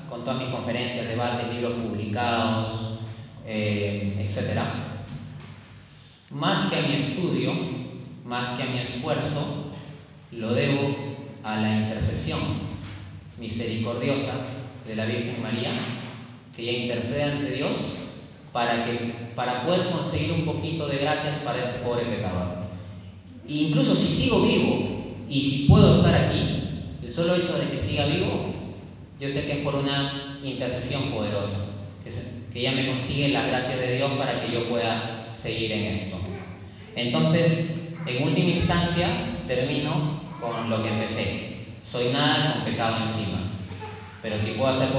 con todas mis conferencias, debates, libros publicados, etc., más que a mi estudio, más que a mi esfuerzo, lo debo a la intercesión misericordiosa de la Virgen María, que ella intercede ante Dios para poder conseguir un poquito de gracias para este pobre pecador. E incluso si sigo vivo y si puedo estar aquí, el solo hecho de que siga vivo, yo sé que es por una intercesión poderosa, que ella me consigue la gracia de Dios para que yo pueda seguir en esto. Entonces, en última instancia, termino con lo que empecé. Soy nada con pecado encima. Pero si puedo hacer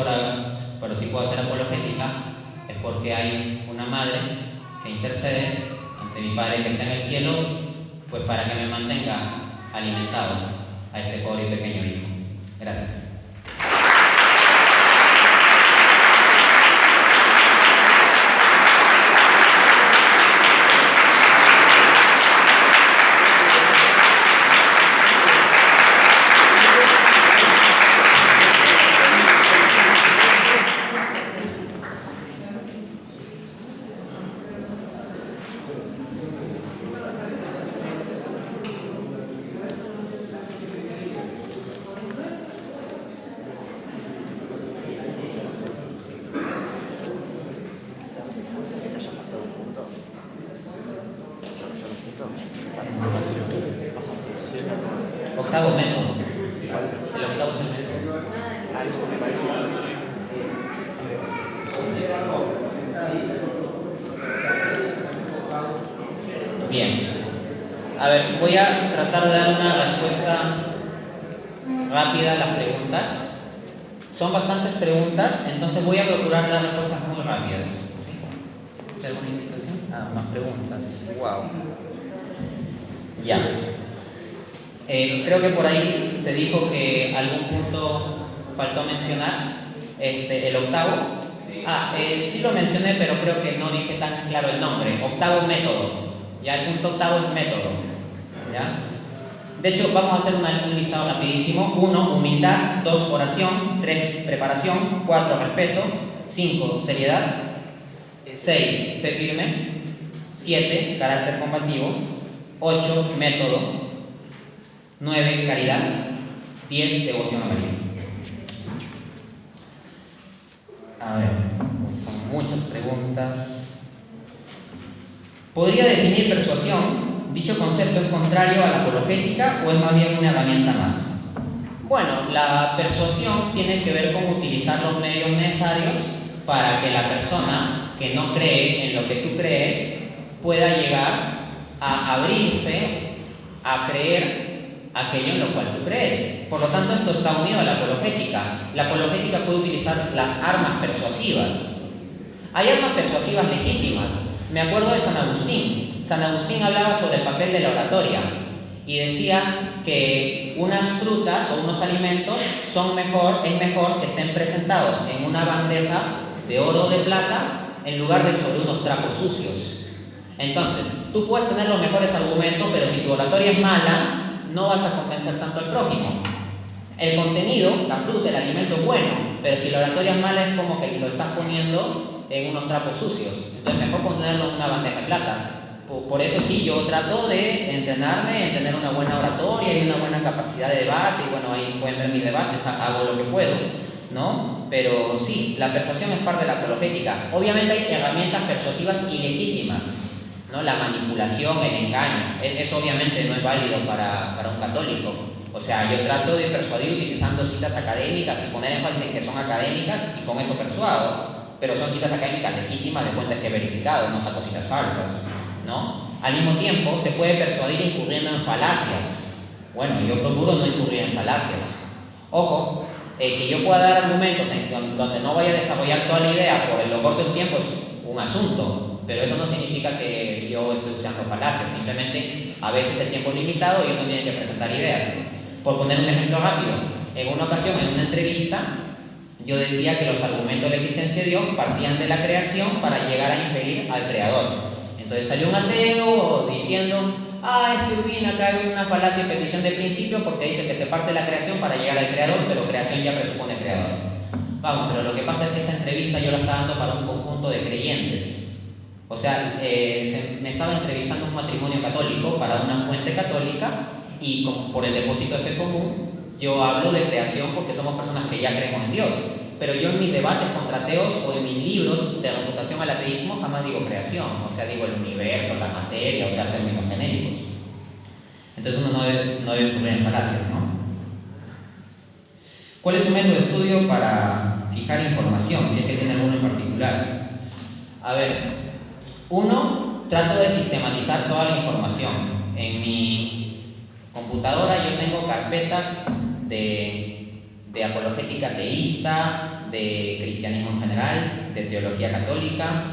apologética, es porque hay una madre que intercede ante mi Padre que está en el cielo, pues para que me mantenga alimentado a este pobre y pequeño hijo. Gracias. Octavo método. El octavo es el método. Bien. A ver, voy a tratar de dar una respuesta rápida a las preguntas. Son bastantes preguntas, entonces voy a procurar dar respuestas muy rápidas. ¿Sí? ¿Alguna indicación? Más preguntas. Wow. Ya. Creo que por ahí se dijo que algún punto faltó mencionar. El octavo. Sí lo mencioné, pero creo que no dije tan claro el nombre. Octavo método. Ya, el punto octavo es método. ¿Ya? De hecho, vamos a hacer un listado rapidísimo. 1, humildad. 2, oración. 3, preparación. 4, respeto. 5, seriedad. 6, fe firme. 7, carácter combativo. 8, método. 9, caridad. 10, devoción a María. A ver, son muchas preguntas. ¿Podría definir persuasión? ¿Dicho concepto es contrario a la apologética o es más bien una herramienta más? Bueno, la persuasión tiene que ver con utilizar los medios necesarios para que la persona que no cree en lo que tú crees pueda llegar a abrirse, a creer aquello en lo cual tú crees. Por lo tanto, esto está unido a la apologética. La apologética puede utilizar las armas persuasivas. Hay armas persuasivas legítimas. Me acuerdo de San Agustín. San Agustín hablaba sobre el papel de la oratoria y decía que unas frutas o unos alimentos es mejor que estén presentados en una bandeja de oro o de plata en lugar de sobre unos trapos sucios. Entonces, tú puedes tener los mejores argumentos, pero si tu oratoria es mala, no vas a convencer tanto al prójimo. El contenido, la fruta, el alimento es bueno, pero si la oratoria es mala es como que lo estás poniendo en unos trapos sucios. Entonces mejor ponerlo en una bandeja de plata. Por eso sí, yo trato de entrenarme en tener una buena oratoria y una buena capacidad de debate. Y bueno, ahí pueden ver mis debates, hago lo que puedo, ¿no? Pero sí, la persuasión es parte de la apologética. Obviamente hay herramientas persuasivas ilegítimas, ¿no? La manipulación, el engaño. Eso obviamente no es válido para un católico. O sea, yo trato de persuadir utilizando citas académicas y poner énfasis en que son académicas y con eso persuado. Pero son citas académicas legítimas de fuentes que he verificado, no saco citas falsas, ¿no? Al mismo tiempo, se puede persuadir incurriendo en falacias. Bueno, yo procuro no incurrir en falacias. Ojo, que yo pueda dar argumentos donde no vaya a desarrollar toda la idea por lo corto del tiempo es un asunto, pero eso no significa que yo esté usando falacias. Simplemente, a veces el tiempo es limitado y uno tiene que presentar ideas. Por poner un ejemplo rápido, en una ocasión, en una entrevista, yo decía que los argumentos de la existencia de Dios partían de la creación para llegar a inferir al creador. Entonces salió un ateo diciendo, es que viene acá hay una falacia de petición de principio porque dice que se parte de la creación para llegar al creador, pero creación ya presupone creador. Vamos, pero lo que pasa es que esa entrevista yo la estaba dando para un conjunto de creyentes. O sea, me estaba entrevistando un matrimonio católico para una fuente católica y por el depósito de fe común yo hablo de creación porque somos personas que ya creemos en Dios. Pero yo en mis debates contra ateos o en mis libros de refutación al ateísmo jamás digo creación, o sea, digo el universo, la materia, o sea, términos genéricos. Entonces uno no debe incurrir en falacias, ¿no? ¿Cuál es su método de estudio para fijar información, si es que tiene alguno en particular? A ver, uno, trato de sistematizar toda la información. En mi computadora yo tengo carpetas de apologética ateísta, de cristianismo en general, de teología católica,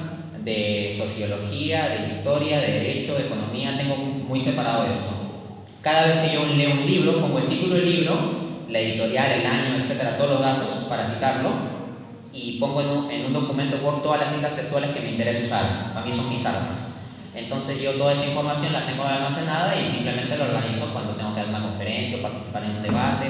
de sociología, de historia, de derecho, de economía. Tengo muy separado esto. Cada vez que yo leo un libro, pongo el título del libro, la editorial, el año, etcétera, todos los datos para citarlo, y pongo en un documento Word todas las citas textuales que me interesa usar. Para mí son mis armas. Entonces yo toda esa información la tengo almacenada y simplemente la organizo cuando tengo que dar una conferencia o participar en un debate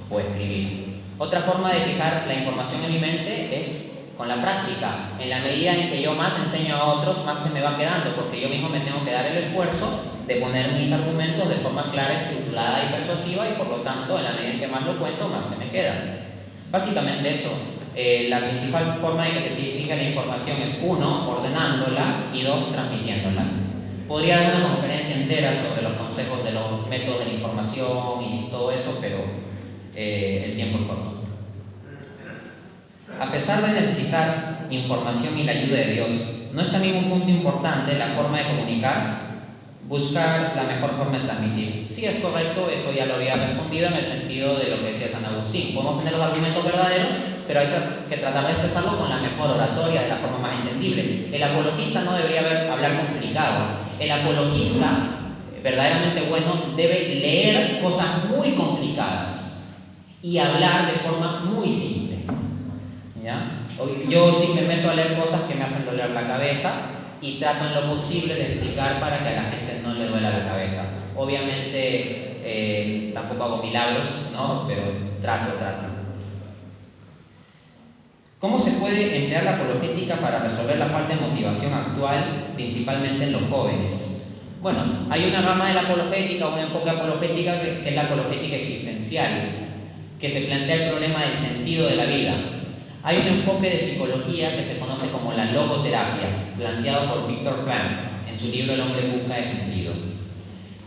o escribir. Otra forma de fijar la información en mi mente es con la práctica. En la medida en que yo más enseño a otros, más se me va quedando, porque yo mismo me tengo que dar el esfuerzo de poner mis argumentos de forma clara, estructurada y persuasiva, y por lo tanto, en la medida en que más lo cuento, más se me queda. Básicamente eso. La principal forma de que se fija la información es 1, ordenándola, y 2, transmitiéndola. Podría dar una conferencia entera sobre los consejos de los métodos de la información y todo eso, pero el tiempo es corto. A pesar de necesitar información y la ayuda de Dios, no es también un punto importante la forma de comunicar, buscar la mejor forma de transmitir. Sí, es correcto, eso ya lo había respondido en el sentido de lo que decía San Agustín. Podemos tener los argumentos verdaderos, pero hay que tratar de expresarlo con la mejor oratoria, de la forma más entendible. El apologista no debería hablar complicado. El apologista, verdaderamente bueno, debe leer cosas muy complicadas y hablar de forma muy simple. ¿Ya? Yo sí me meto a leer cosas que me hacen doler la cabeza y trato en lo posible de explicar para que a la gente no le duela la cabeza. Obviamente tampoco hago milagros, ¿no? Pero trato. ¿Cómo se puede emplear la apologética para resolver la falta de motivación actual, principalmente en los jóvenes? Bueno, hay una rama de la apologética, un enfoque apologética que es la apologética existencial, que se plantea el problema del sentido de la vida. Hay un enfoque de psicología que se conoce como la logoterapia, planteado por Viktor Frankl en su libro El hombre en busca de sentido.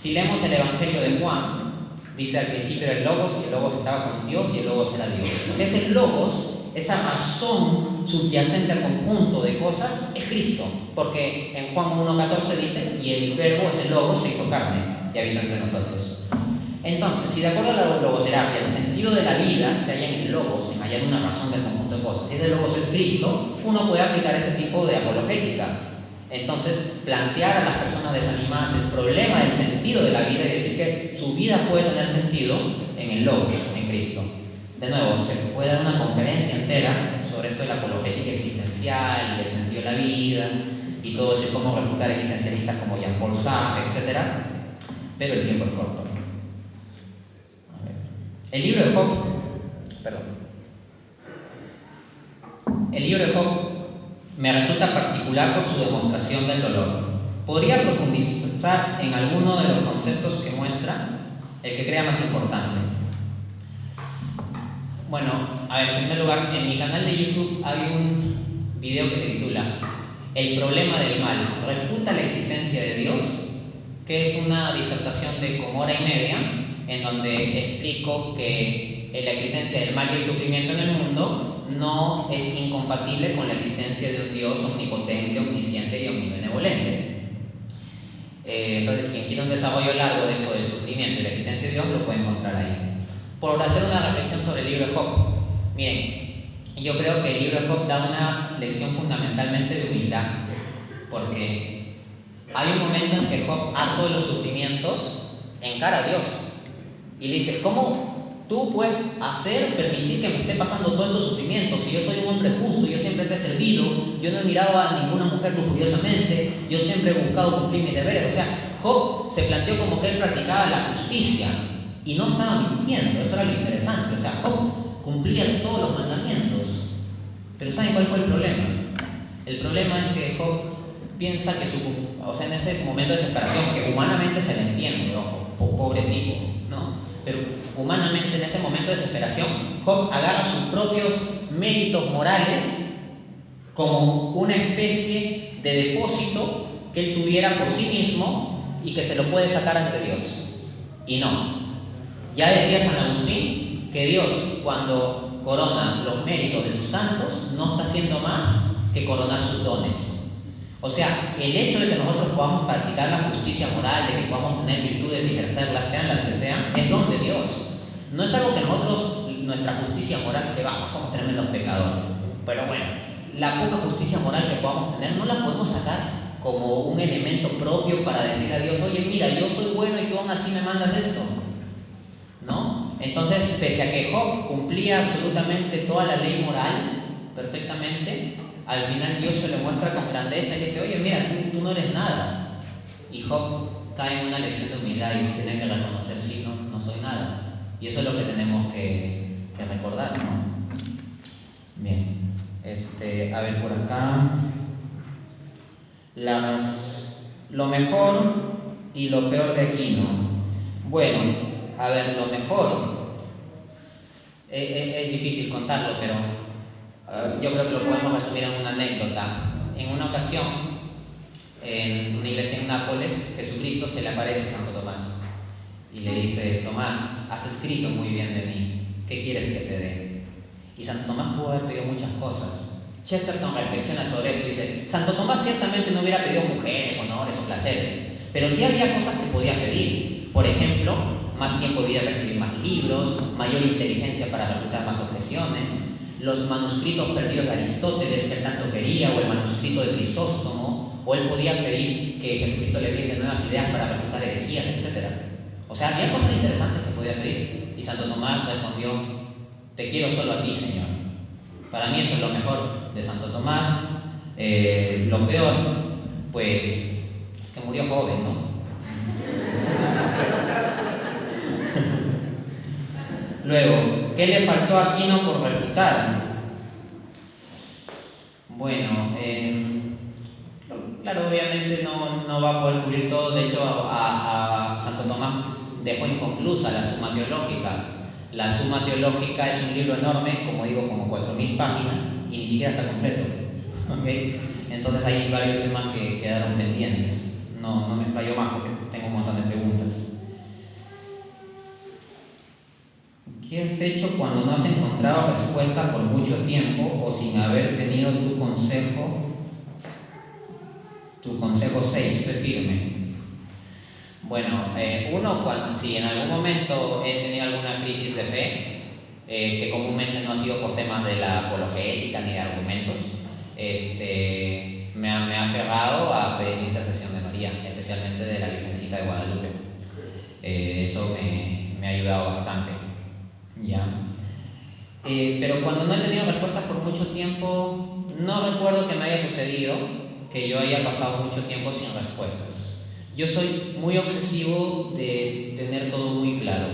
Si leemos el Evangelio de Juan, dice al principio el Logos, y el Logos estaba con Dios y el Logos era Dios. O sea, ese Logos, esa razón subyacente al conjunto de cosas, es Cristo. Porque en Juan 1:14 dice, y el verbo, ese Logos, se hizo carne y habitó entre nosotros. Entonces, si de acuerdo a la logoterapia el sentido de la vida se halla en el logos, en hallar una razón del conjunto de cosas, si ese logos es Cristo, uno puede aplicar ese tipo de apologética. Entonces, plantear a las personas desanimadas el problema del sentido de la vida y decir que su vida puede tener sentido en el logos, en Cristo. De nuevo, se puede dar una conferencia entera sobre esto de la apologética existencial, del sentido de la vida y todo eso, y cómo refutar existencialistas como Jean-Paul Sartre, etc. Pero el tiempo es corto. El libro de Job me resulta particular por su demostración del dolor. ¿Podría profundizar en alguno de los conceptos que muestra? El que crea más importante. Bueno, a ver, en primer lugar, en mi canal de YouTube hay un video que se titula El problema del mal, ¿refuta la existencia de Dios? Que es una disertación de como hora y media, en donde explico que la existencia del mal y el sufrimiento en el mundo no es incompatible con la existencia de un Dios omnipotente, omnisciente y omnibenevolente. Entonces, quien quiera un desarrollo largo de esto del sufrimiento y la existencia de Dios lo puede encontrar ahí. Por hacer una reflexión sobre el libro de Job. Miren, yo creo que el libro de Job da una lección fundamentalmente de humildad, porque hay un momento en que Job, harto de los sufrimientos, encara a Dios y le dice: ¿cómo tú puedes permitir que me esté pasando todos estos sufrimientos? Si yo soy un hombre justo, yo siempre te he servido, yo no he mirado a ninguna mujer lujuriosamente, yo siempre he buscado cumplir mis deberes. O sea, Job se planteó como que él practicaba la justicia y no estaba mintiendo. Eso era lo interesante. O sea, Job cumplía todos los mandamientos. Pero ¿saben cuál fue el problema? El problema es que Job piensa que en ese momento de desesperación, que humanamente se le entiende, ojo, pobre tipo, ¿no? Pero humanamente en ese momento de desesperación, Job agarra sus propios méritos morales como una especie de depósito que él tuviera por sí mismo y que se lo puede sacar ante Dios. Y no. Ya decía San Agustín que Dios, cuando corona los méritos de sus santos, no está haciendo más que coronar sus dones. O sea, el hecho de que nosotros podamos practicar la justicia moral, de que podamos tener virtudes y ejercerlas, sean las que sean, es don de Dios. No es algo que nosotros, nuestra justicia moral, que vamos, somos tremendos pecadores. Pero bueno, la poca justicia moral que podamos tener no la podemos sacar como un elemento propio para decir a Dios: oye, mira, yo soy bueno y tú aún así me mandas esto, ¿no? Entonces, pese a que Job cumplía absolutamente toda la ley moral perfectamente, al final Dios se le muestra con grandeza y le dice: oye, mira, tú no eres nada. Y Job cae en una lección de humildad y tiene que reconocer: sí, no soy nada. Y eso es lo que tenemos que recordar, ¿no? Bien, a ver, por acá, lo mejor y lo peor de Aquino. Bueno, a ver, lo mejor es difícil contarlo, pero yo creo que lo podemos resumir en una anécdota. En una ocasión, en una iglesia en Nápoles, Jesucristo se le aparece a Santo Tomás y le dice: Tomás, has escrito muy bien de mí, ¿qué quieres que te dé? Y Santo Tomás pudo haber pedido muchas cosas. Chesterton reflexiona sobre esto y dice: Santo Tomás ciertamente no hubiera pedido mujeres, honores o placeres, pero sí había cosas que podía pedir. Por ejemplo, más tiempo de vida para escribir más libros, mayor inteligencia para refutar más objeciones, los manuscritos perdidos de Aristóteles que él tanto quería, o el manuscrito de Crisóstomo, o él podía pedir que Jesucristo le brinde nuevas ideas para refutar herejías, etc. O sea, había cosas interesantes que podía pedir. Y Santo Tomás respondió: te quiero solo a ti, Señor. Para mí eso es lo mejor de Santo Tomás. Lo peor, pues, es que murió joven, ¿no? Luego, ¿qué le faltó a Aquino por refutar? Bueno, claro, obviamente no va a poder cubrir todo. De hecho, a Santo Tomás dejó inconclusa la Suma Teológica. La Suma Teológica es un libro enorme, como digo, como 4.000 páginas, y ni siquiera está completo. ¿Okay? Entonces hay varios temas que quedaron pendientes. No me explayo más porque tengo un montón de preguntas. ¿Qué has hecho cuando no has encontrado respuesta por mucho tiempo o sin haber tenido tu consejo 6, sé firme? Bueno, si en algún momento he tenido alguna crisis de fe, que comúnmente no ha sido por temas de la apologética ni de argumentos, me ha aferrado a pedir intercesión de María, especialmente de la Virgencita de Guadalupe. Eso me ha ayudado bastante. ¿Ya? Pero cuando no he tenido respuestas por mucho tiempo, no recuerdo que me haya sucedido que yo haya pasado mucho tiempo sin respuestas. Yo soy muy obsesivo de tener todo muy claro.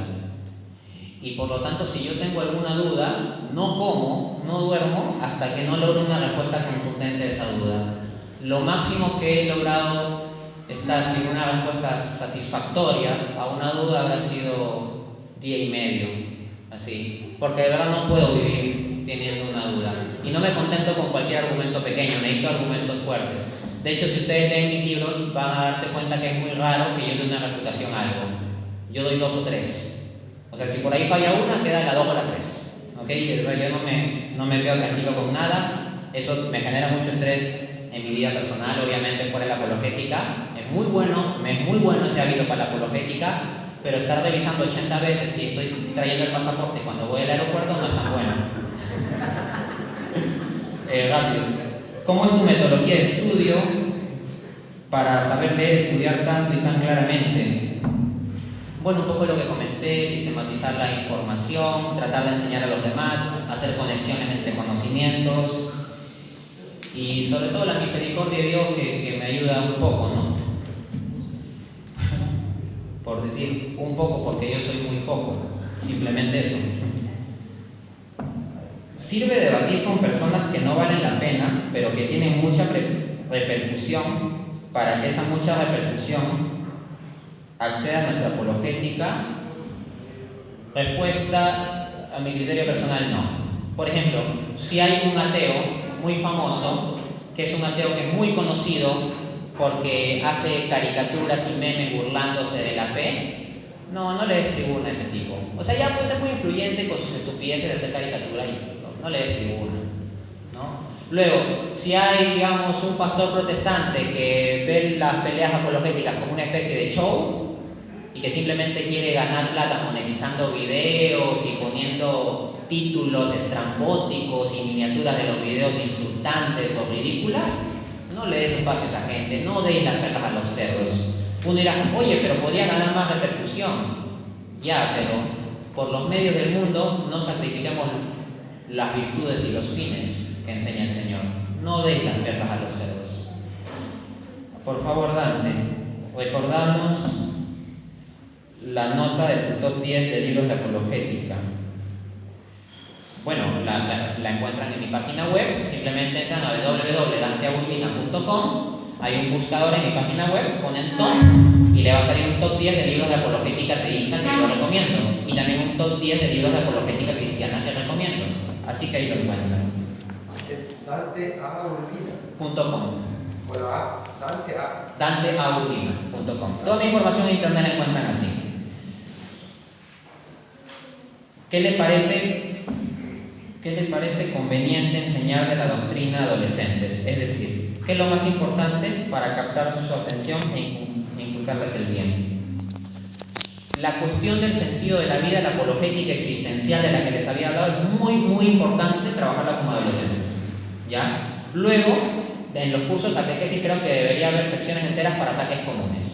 Y por lo tanto, si yo tengo alguna duda, no como, no duermo hasta que no logre una respuesta contundente a esa duda. Lo máximo que he logrado estar sin una respuesta satisfactoria a una duda habrá sido día y medio, así, porque de verdad no puedo vivir teniendo una duda. Y no me contento con cualquier argumento pequeño, necesito argumentos fuertes. De hecho, si ustedes leen mis libros, van a darse cuenta que es muy raro que yo dé una refutación a algo. Yo doy 2 o 3. O sea, si por ahí falla una, queda la 2 o la 3. ¿Ok? O sea, yo no me quedo tranquilo con nada. Eso me genera mucho estrés en mi vida personal, obviamente fuera de la apologética. Es muy bueno ese hábito para la apologética, pero estar revisando 80 veces si estoy trayendo el pasaporte cuando voy al aeropuerto no es tan bueno. Rápido. ¿Cómo es tu metodología de estudio para saber leer, estudiar tanto y tan claramente? Bueno, un poco lo que comenté, sistematizar la información, tratar de enseñar a los demás, hacer conexiones entre conocimientos y sobre todo la misericordia de Dios que me ayuda un poco, ¿no? Por decir un poco, porque yo soy muy poco, simplemente eso. Sirve debatir con personas que no valen la pena, pero que tienen mucha repercusión, para que esa mucha repercusión acceda a nuestra apologética. Respuesta a mi criterio personal, no. Por ejemplo, si hay un ateo muy famoso, que es un ateo que es muy conocido porque hace caricaturas y memes burlándose de la fe, no le des tribuna a ese tipo. O sea, ya puede ser muy influyente con sus estupideces de hacer caricatura y no le des tribuna, ¿no? Luego, si hay, digamos, un pastor protestante que ve las peleas apologéticas como una especie de show y que simplemente quiere ganar plata monetizando videos y poniendo títulos estrambóticos y miniaturas de los videos insultantes o ridículas, no le des espacio a esa gente, no deis las perlas a los cerdos. Uno dirá, oye, pero podría ganar más repercusión. Ya, pero por los medios del mundo no sacrifiquemos las virtudes y los fines que enseña el Señor. No deis las perlas a los cerdos. Por favor, Dante, recordamos la nota de tu top 10 de libros de apologética. Bueno, la encuentran en mi página web, simplemente entran a www.danteagurbina.com, hay un buscador en mi página web, ponen top y le va a salir un top 10 de libros de apologética teísta que yo recomiendo, y también un top 10 de libros de apologética cristiana que recomiendo, así que ahí lo encuentran. Es danteagurbina.com. Bueno, danteagurbina.com. Toda mi información en internet la encuentran así. ¿Qué les parece conveniente enseñar de la doctrina a adolescentes? Es decir, ¿qué es lo más importante para captar su atención e inculcarles el bien? La cuestión del sentido de la vida, la apologética existencial de la que les había hablado, es muy importante trabajarla como adolescentes, ¿ya? Luego, en los cursos de catequesis creo que debería haber secciones enteras para ataques comunes.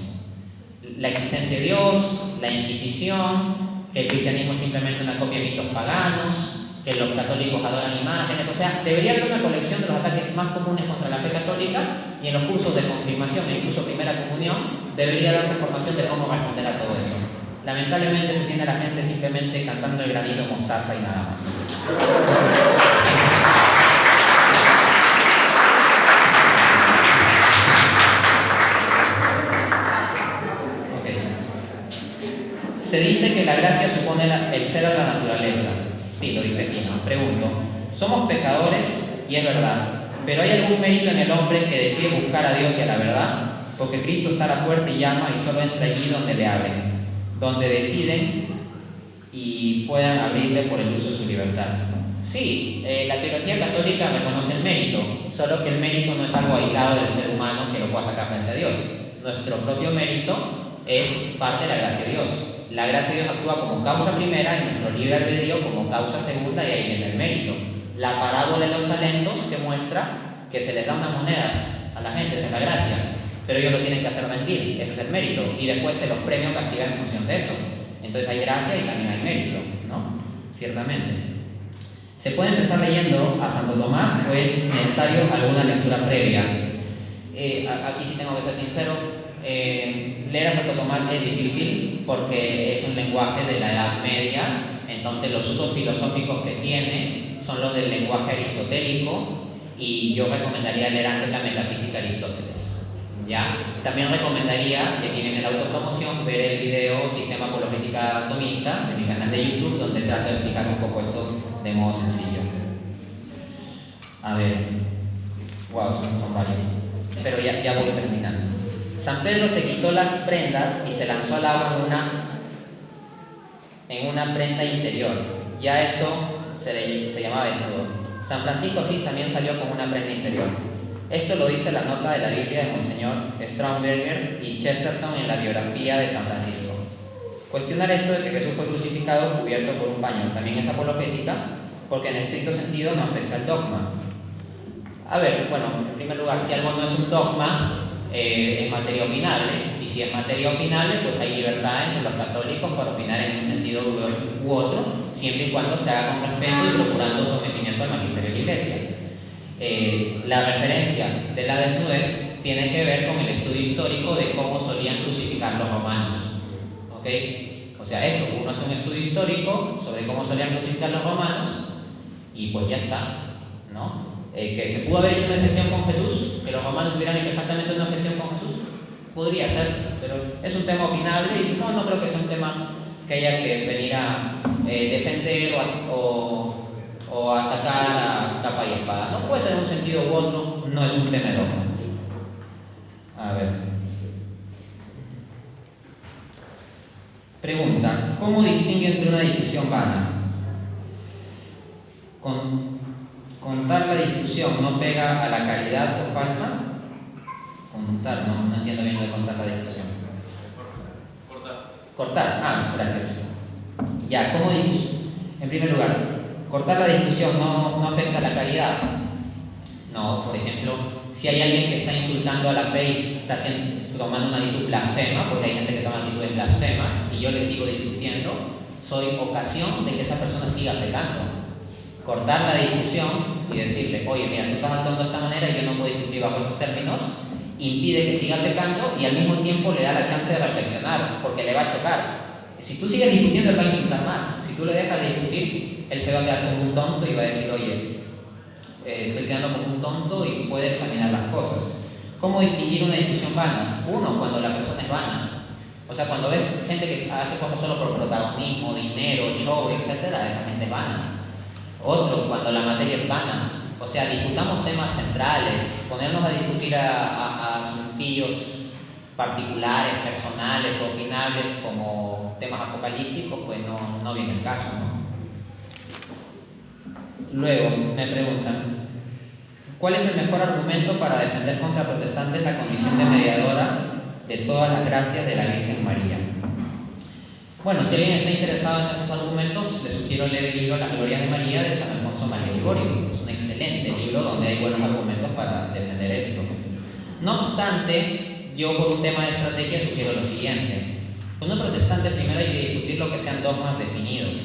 La existencia de Dios, la Inquisición, que el cristianismo es simplemente una copia de mitos paganos, que los católicos adoran imágenes. O sea, debería haber una colección de los ataques más comunes contra la fe católica, y en los cursos de confirmación e incluso primera comunión debería darse formación de cómo responder a todo eso. Lamentablemente se tiene a la gente simplemente cantando el granito mostaza y nada más. Se dice que la gracia supone el ser a la naturaleza. Sí, lo dice aquí, ¿no? Pregunto, somos pecadores, y es verdad, pero ¿hay algún mérito en el hombre que decide buscar a Dios y a la verdad? Porque Cristo está a la puerta y llama, y solo entra allí donde le abren, donde deciden y puedan abrirle por el uso de su libertad. Sí, la teología católica reconoce el mérito, solo que el mérito no es algo aislado del ser humano que lo pueda sacar frente a Dios. Nuestro propio mérito es parte de la gracia de Dios. La gracia de Dios actúa como causa primera y nuestro libre albedrío como causa segunda, y ahí viene el mérito. La parábola de los talentos que muestra que se les da unas monedas a la gente, esa es la gracia, pero ellos lo tienen que hacer rendir, eso es el mérito, y después se los premia o castiga en función de eso. Entonces hay gracia y también hay mérito, ¿no? Ciertamente. Se puede empezar leyendo a Santo Tomás, o es necesario alguna lectura previa. Aquí sí tengo que ser sincero. Leer a Santo Tomás es difícil porque es un lenguaje de la Edad Media Entonces los usos filosóficos que tiene son los del lenguaje aristotélico y yo recomendaría leer antes la Metafísica de Aristóteles. ¿Ya? También recomendaría, y aquí viene la autopromoción, ver el video Sistema Apologética Atomista de mi canal de YouTube, donde trato de explicar un poco esto de modo sencillo. A ver, wow, son varios, pero ya voy terminando. San Pedro se quitó las prendas y se lanzó al agua en una prenda interior. Ya eso se llamaba desnudo. San Francisco Asís también salió con una prenda interior. Esto lo dice la nota de la Biblia de Monseñor Strausberger y Chesterton en la biografía de San Francisco. Cuestionar esto de que Jesús fue crucificado cubierto por un paño también es apologética, porque en estricto sentido no afecta al dogma. A ver, bueno, en primer lugar, si algo no es un dogma, es materia opinable, y si es materia opinable, pues hay libertad entre los católicos para opinar en un sentido u otro, siempre y cuando se haga con respeto y procurando sometimiento al magisterio de la Iglesia. La referencia de la desnudez tiene que ver con el estudio histórico de cómo solían crucificar los romanos. ¿Ok? O sea, eso, uno hace un estudio histórico sobre cómo solían crucificar los romanos y pues ya está, ¿no? Que se pudo haber hecho una excepción con Jesús, que los romanos hubieran hecho exactamente una excepción con Jesús, podría ser, pero es un tema opinable y no creo que sea un tema que haya que venir a defender o atacar a capa y espada. No puede ser en un sentido u otro, no es un tema de dogma. A ver. Pregunta: ¿cómo distingue entre una discusión vana? ¿Contar la discusión no pega a la caridad o falta? Contar, no entiendo bien lo de contar la discusión. Cortar, gracias. Ya, ¿cómo dices? En primer lugar, cortar la discusión no afecta a la caridad. No, por ejemplo, si hay alguien que está insultando a la fe y está tomando una actitud blasfema, porque hay gente que toma actitudes blasfemas, y yo le sigo discutiendo, soy ocasión de que esa persona siga pecando. Cortar la discusión y decirle, oye, mira, tú estás actuando de esta manera y yo no puedo discutir bajo esos términos, impide que siga pecando y al mismo tiempo le da la chance de reflexionar, porque le va a chocar. Si tú sigues discutiendo, él va a insultar más. Si tú le dejas de discutir, él se va a quedar como un tonto y va a decir, oye, estoy quedando como un tonto y puede examinar las cosas. ¿Cómo distinguir una discusión vana? Uno, cuando la persona es vana. O sea, cuando ves gente que hace cosas solo por protagonismo, dinero, show, etc., esa gente es vana. Otro, cuando la materia es vana. O sea, discutamos temas centrales, ponernos a discutir a asuntillos particulares, personales o opinables como temas apocalípticos, pues no viene el caso, ¿no? Luego me preguntan, ¿cuál es el mejor argumento para defender contra protestantes la condición de mediadora de todas las gracias de la Virgen María? Bueno, si alguien está interesado en estos argumentos, le sugiero leer el libro Las Glorias de María de San Alfonso María Ligorio. Es un excelente libro donde hay buenos argumentos para defender esto. No obstante, yo por un tema de estrategia sugiero lo siguiente. Con un protestante primero hay que discutir lo que sean dogmas definidos.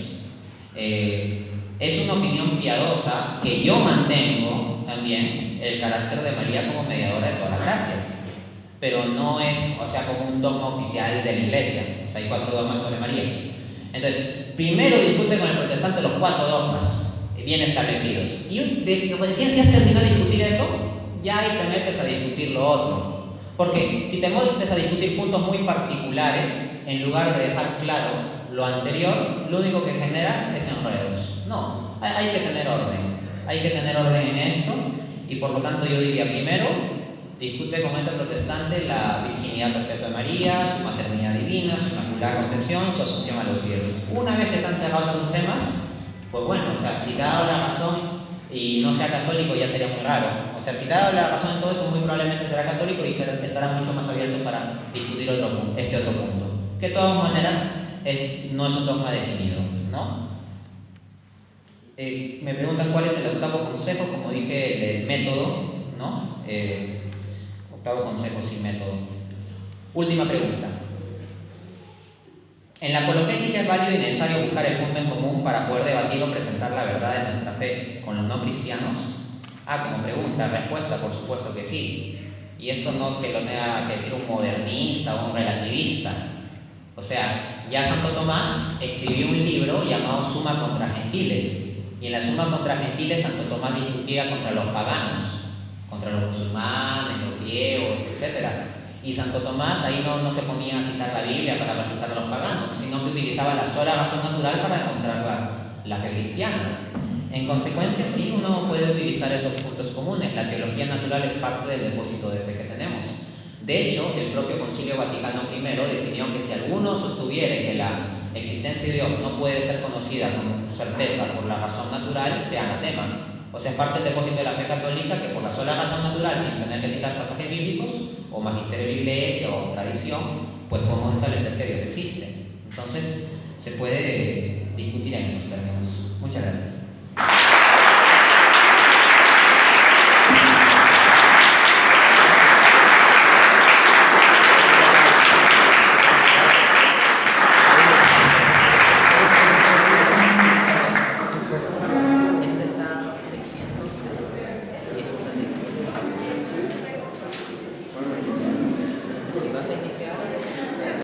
Es una opinión piadosa que yo mantengo también el carácter de María como mediadora de todas las gracias. Pero no es, o sea, como un dogma oficial de la Iglesia. O sea, hay 4 dogmas sobre María. Entonces, primero discute con el protestante los 4 dogmas bien establecidos. Y como decían, si has terminado de discutir eso, ya ahí te metes a discutir lo otro. Porque si te metes a discutir puntos muy particulares, en lugar de dejar claro lo anterior, lo único que generas es enredos. No, hay que tener orden. Hay que tener orden en esto. Y por lo tanto yo diría, primero, discute con ese protestante la virginidad perpetua de María, su maternidad divina, su inmaculada concepción, su asunción a los cielos. Una vez que están cerrados esos temas, pues bueno, o sea, si te ha dado la razón y no sea católico ya sería muy raro. O sea, si te ha dado la razón en todo eso, muy probablemente será católico y estará mucho más abierto para discutir este otro punto. Que de todas maneras no es un dogma definido, ¿no? Me preguntan cuál es el octavo consejo, como dije, el método, ¿no? Octavo consejo sin método. Última pregunta. En la apologética es válido y necesario buscar el punto en común para poder debatir o presentar la verdad de nuestra fe con los no cristianos. Como pregunta, respuesta, por supuesto que sí. Y esto no que lo tenga que decir un modernista o un relativista. O sea, ya Santo Tomás escribió un libro libro llamado Suma contra Gentiles. Y en la Suma contra Gentiles Santo Tomás discutía contra los paganos, contra los musulmanes, los griegos, etc. Y Santo Tomás ahí no se ponía a citar la Biblia para refutar a los paganos, sino que utilizaba la sola razón natural para demostrar la fe cristiana. En consecuencia, sí, uno puede utilizar esos puntos comunes. La teología natural es parte del depósito de fe que tenemos. De hecho, el propio Concilio Vaticano I definió que si alguno sostuviere que la existencia de Dios no puede ser conocida con certeza por la razón natural, sea anatema. O sea, es parte del depósito de la fe católica que por la sola razón natural, sin tener que citar pasajes bíblicos, o magisterio de la iglesia, o tradición, pues podemos establecer que Dios existe. Entonces, se puede discutir en esos términos. Muchas gracias.